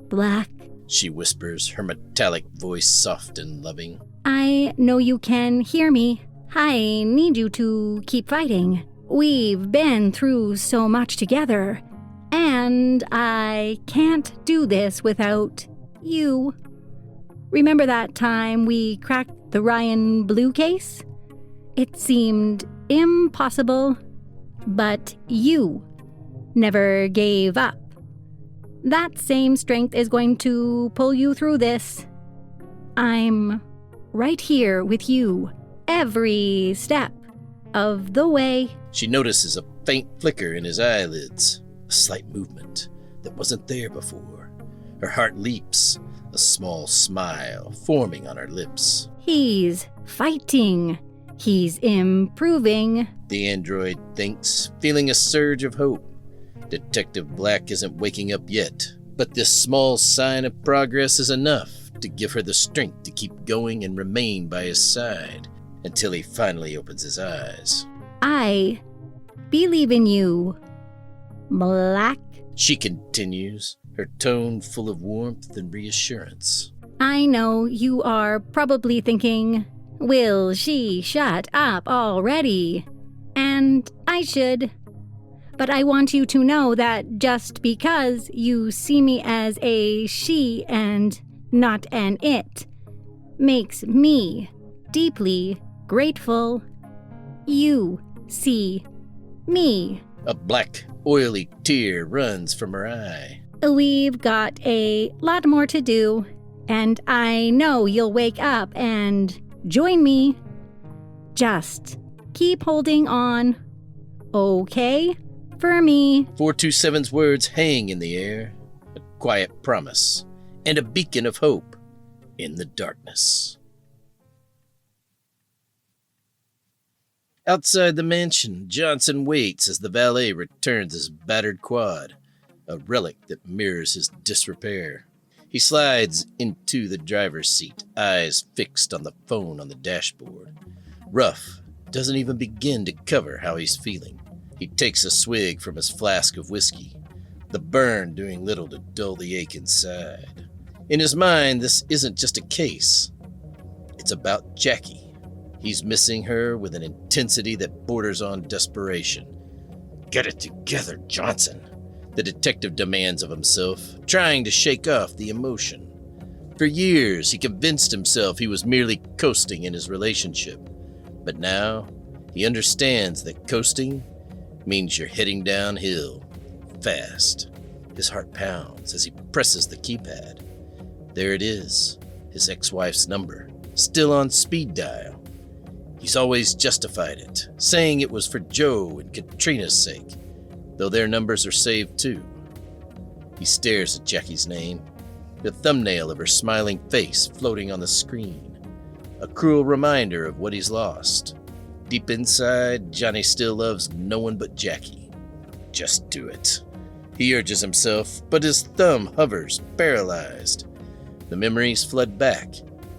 Black, she whispers, her metallic voice soft and loving. I know you can hear me. I need you to keep fighting. We've been through so much together, and I can't do this without you. Remember that time we cracked the Ryan Blue case? It seemed impossible, but you never gave up. That same strength is going to pull you through this. I'm right here with you, every step of the way. She notices a faint flicker in his eyelids, a slight movement that wasn't there before. Her heart leaps, a small smile forming on her lips. He's fighting. He's improving. The android thinks, feeling a surge of hope. Detective Black isn't waking up yet, but this small sign of progress is enough to give her the strength to keep going and remain by his side until he finally opens his eyes. I believe in you, Black. She continues, her tone full of warmth and reassurance. I know you are probably thinking, will she shut up already? And I should. But I want you to know that just because you see me as a she and not an it makes me deeply grateful. You see me. A black, oily tear runs from her eye. We've got a lot more to do, and I know you'll wake up and join me. Just keep holding on. Okay? For me. 427's words hang in the air, a quiet promise, and a beacon of hope in the darkness. Outside the mansion, Johnson waits as the valet returns his battered quad, a relic that mirrors his disrepair. He slides into the driver's seat, eyes fixed on the phone on the dashboard. Ruff doesn't even begin to cover how he's feeling. He takes a swig from his flask of whiskey, the burn doing little to dull the ache inside. In his mind, this isn't just a case. It's about Jackie. He's missing her with an intensity that borders on desperation. Get it together, Johnson, the detective demands of himself, trying to shake off the emotion. For years, he convinced himself he was merely coasting in his relationship. But now, he understands that coasting means you're heading downhill, fast. His heart pounds as he presses the keypad. There it is, his ex-wife's number, still on speed dial. He's always justified it, saying it was for Joe and Katrina's sake, though their numbers are saved too. He stares at Jackie's name, the thumbnail of her smiling face floating on the screen, a cruel reminder of what he's lost. Deep inside, Johnny still loves no one but Jackie. Just do it. He urges himself, but his thumb hovers, paralyzed. The memories flood back,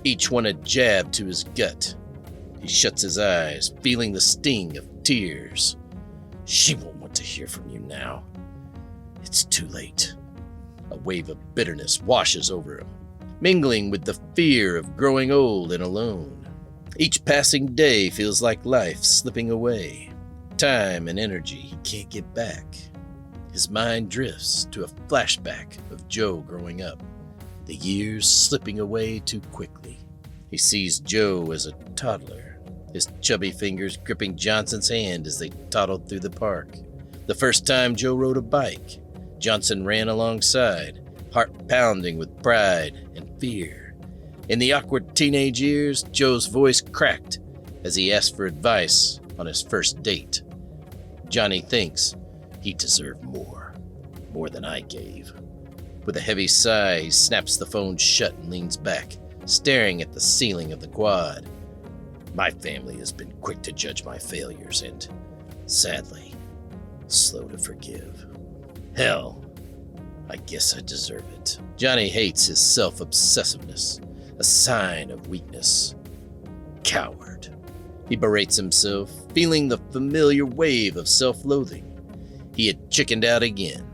each one a jab to his gut. He shuts his eyes, feeling the sting of tears. She won't want to hear from you now. It's too late. A wave of bitterness washes over him, mingling with the fear of growing old and alone. Each passing day feels like life slipping away. Time and energy he can't get back. His mind drifts to a flashback of Joe growing up, the years slipping away too quickly. He sees Joe as a toddler, his chubby fingers gripping Johnson's hand as they toddled through the park. The first time Joe rode a bike, Johnson ran alongside, heart pounding with pride and fear. In the awkward teenage years, Joe's voice cracked as he asked for advice on his first date. Johnny thinks he deserved more than I gave. With a heavy sigh, he snaps the phone shut and leans back, staring at the ceiling of the quad. My family has been quick to judge my failures and, sadly, slow to forgive. Hell, I guess I deserve it. Johnny hates his self-obsessiveness, a sign of weakness. Coward. He berates himself, feeling the familiar wave of self-loathing. He had chickened out again.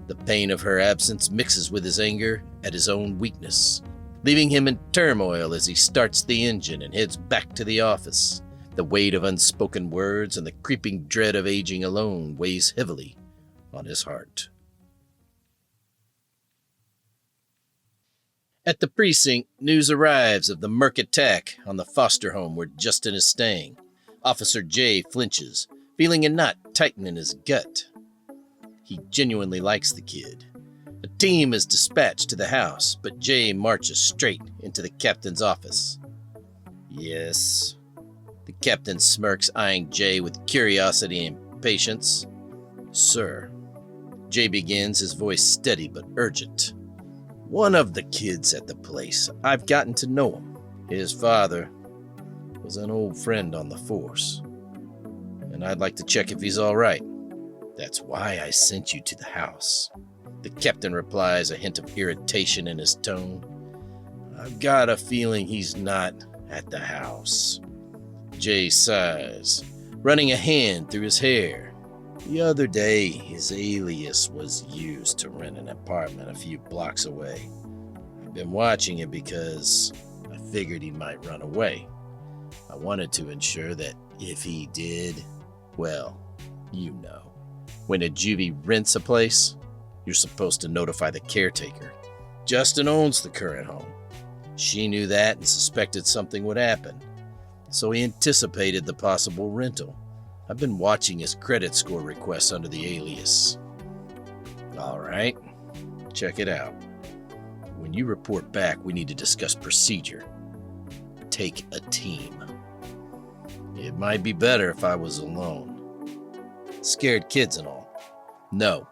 The pain of her absence mixes with his anger at his own weakness, leaving him in turmoil as he starts the engine and heads back to the office. The weight of unspoken words and the creeping dread of aging alone weighs heavily on his heart. At the precinct, news arrives of the murk attack on the foster home where Justin is staying. Officer J flinches, feeling a knot tighten in his gut. He genuinely likes the kid. A team is dispatched to the house, but Jay marches straight into the captain's office. Yes. The captain smirks, eyeing Jay with curiosity and patience. Sir. Jay begins, his voice steady but urgent. One of the kids at the place, I've gotten to know him. His father was an old friend on the force, and I'd like to check if he's all right. That's why I sent you to the house. The captain replies, a hint of irritation in his tone. I've got a feeling he's not at the house. Jay sighs, running a hand through his hair. The other day, his alias was used to rent an apartment a few blocks away. I've been watching it because I figured he might run away. I wanted to ensure that if he did, well, you know. When a juvie rents a place, you're supposed to notify the caretaker. Justin owns the current home. She knew that and suspected something would happen, so he anticipated the possible rental. I've been watching his credit score requests under the alias. All right, check it out. When you report back, we need to discuss procedure. Take a team. It might be better if I was alone. Scared kids and all. No,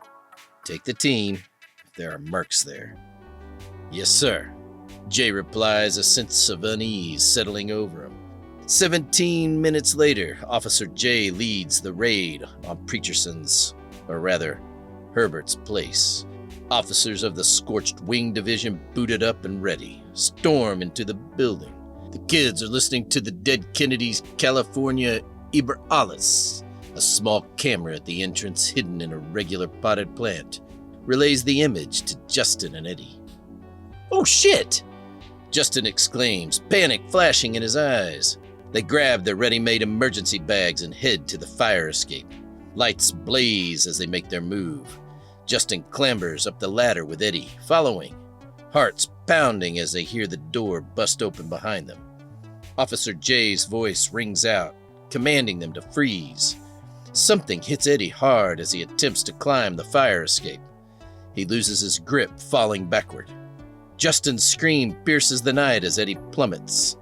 take the team if there are mercs there. Yes, sir. Jay replies, a sense of unease settling over him. 17 minutes later, Officer J leads the raid on Preacherson's, or rather, Herbert's place. Officers of the Scorched Wing Division, booted up and ready, storm into the building. The kids are listening to the Dead Kennedy's California Iber Alice. A small camera at the entrance, hidden in a regular potted plant, relays the image to Justin and Eddie. "Oh shit!" Justin exclaims, panic flashing in his eyes. They grab their ready-made emergency bags and head to the fire escape. Lights blaze as they make their move. Justin clambers up the ladder with Eddie, following, hearts pounding as they hear the door bust open behind them. Officer J's voice rings out, commanding them to freeze. Something hits Eddie hard as he attempts to climb the fire escape. He loses his grip, falling backward. Justin's scream pierces the night as Eddie plummets.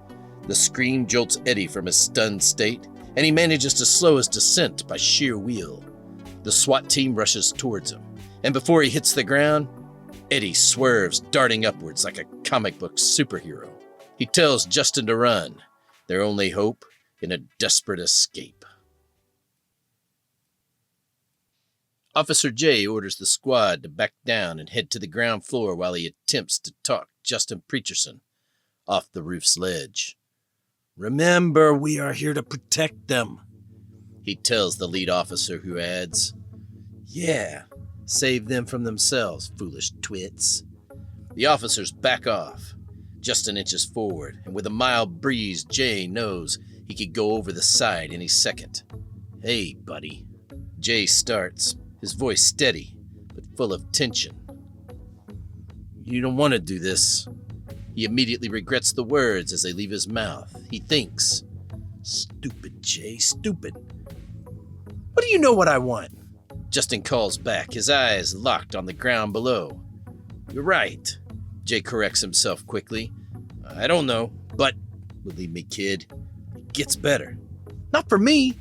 The scream jolts Eddie from his stunned state, and he manages to slow his descent by sheer will. The SWAT team rushes towards him, and before he hits the ground, Eddie swerves, darting upwards like a comic book superhero. He tells Justin to run, their only hope in a desperate escape. Officer J orders the squad to back down and head to the ground floor while he attempts to talk Justin Preacherson off the roof's ledge. "Remember, we are here to protect them," he tells the lead officer, who adds, "Yeah, save them from themselves, foolish twits." The officers back off. Justin inches forward, and with a mild breeze, Jay knows he could go over the side any second. "Hey, buddy." Jay starts, his voice steady, but full of tension. "You don't want to do this." He immediately regrets the words as they leave his mouth. He thinks, "Stupid, Jay, stupid. What do you know what I want?" Justin calls back, his eyes locked on the ground below. "You're right," Jay corrects himself quickly. "I don't know, but believe me, kid, it gets better." "Not for me,"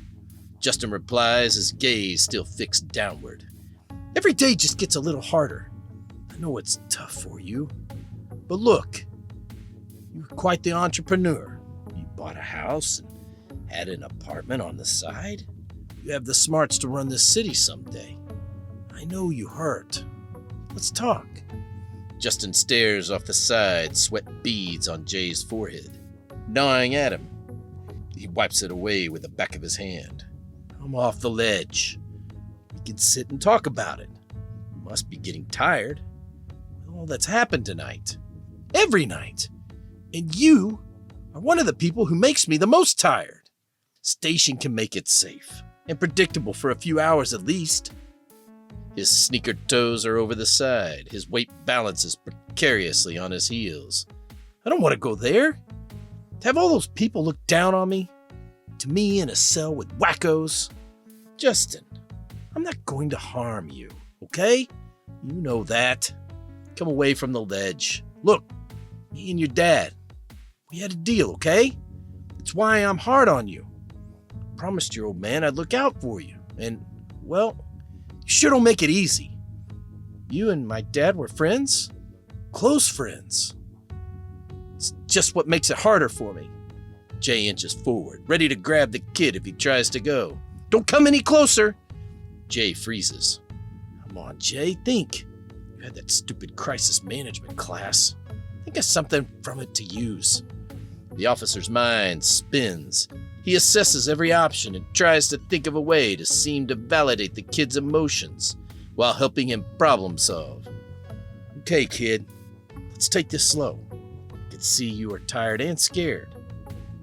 Justin replies, his gaze still fixed downward. "Every day just gets a little harder. I know it's tough for you, but look, you're quite the entrepreneur. You bought a house and had an apartment on the side. You have the smarts to run this city someday. I know you hurt. Let's talk." Justin stares off the side, sweat beads on Jay's forehead, gnawing at him. He wipes it away with the back of his hand. "I'm off the ledge. We can sit and talk about it. You must be getting tired with all that's happened tonight. Every night. And you are one of the people who makes me the most tired. Station can make it safe and predictable for a few hours at least." His sneakered toes are over the side. His weight balances precariously on his heels. "I don't want to go there. To have all those people look down on me. To me in a cell with wackos. Justin, I'm not going to harm you, okay? You know that. Come away from the ledge. Look, me and your dad, we had a deal, okay? It's why I'm hard on you. I promised your old man I'd look out for you. And, well, you sure don't make it easy. You and my dad were friends. Close friends. It's just what makes it harder for me." Jay inches forward, ready to grab the kid if he tries to go. "Don't come any closer." Jay freezes. "Come on, Jay, think. You had that stupid crisis management class. Think of something from it to use." The officer's mind spins. He assesses every option and tries to think of a way to seem to validate the kid's emotions while helping him problem solve. "Okay, kid, let's take this slow. I can see you are tired and scared.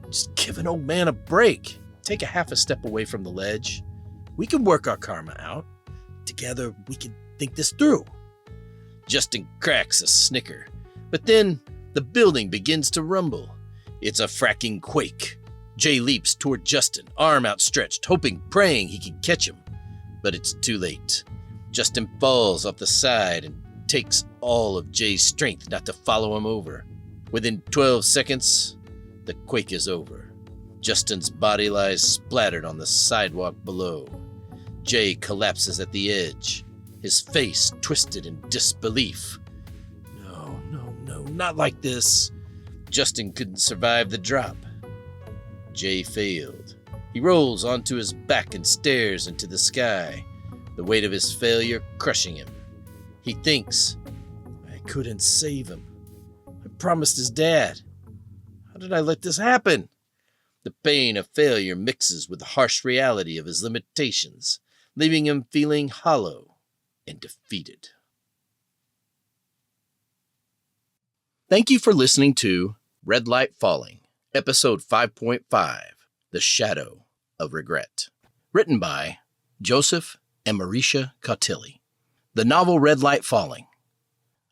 Just give an old man a break. Take a half a step away from the ledge. We can work our karma out. Together, we can think this through." Justin cracks a snicker, but then the building begins to rumble. It's a fracking quake. Jay leaps toward Justin, arm outstretched, hoping, praying he can catch him. But it's too late. Justin falls off the side and takes all of Jay's strength not to follow him over. Within 12 seconds, the quake is over. Justin's body lies splattered on the sidewalk below. Jay collapses at the edge, his face twisted in disbelief. No, not like this. Justin couldn't survive the drop. Jay failed. He rolls onto his back and stares into the sky, the weight of his failure crushing him. He thinks, I couldn't save him. I promised his dad. How did I let this happen? The pain of failure mixes with the harsh reality of his limitations, leaving him feeling hollow and defeated. Thank you for listening to Red Light Falling, Episode 5.5, The Shadow of Regret. Written by Joseph and Marisha Cautilli. The novel Red Light Falling,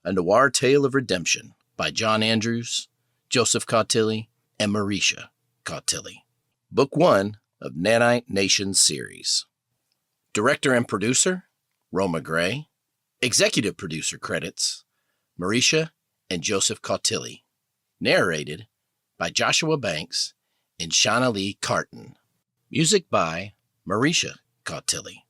A Noir Tale of Redemption by John Andrews, Joseph Cautilli, and Marisha Cautilli. Book 1 of Nanite Nation series. Director and producer, Roma Gray. Executive producer credits, Marisha and Joseph Cautilli. Narrated by Joshua Banks and Shauna Lee Carton. Music by Marisha Cautilli.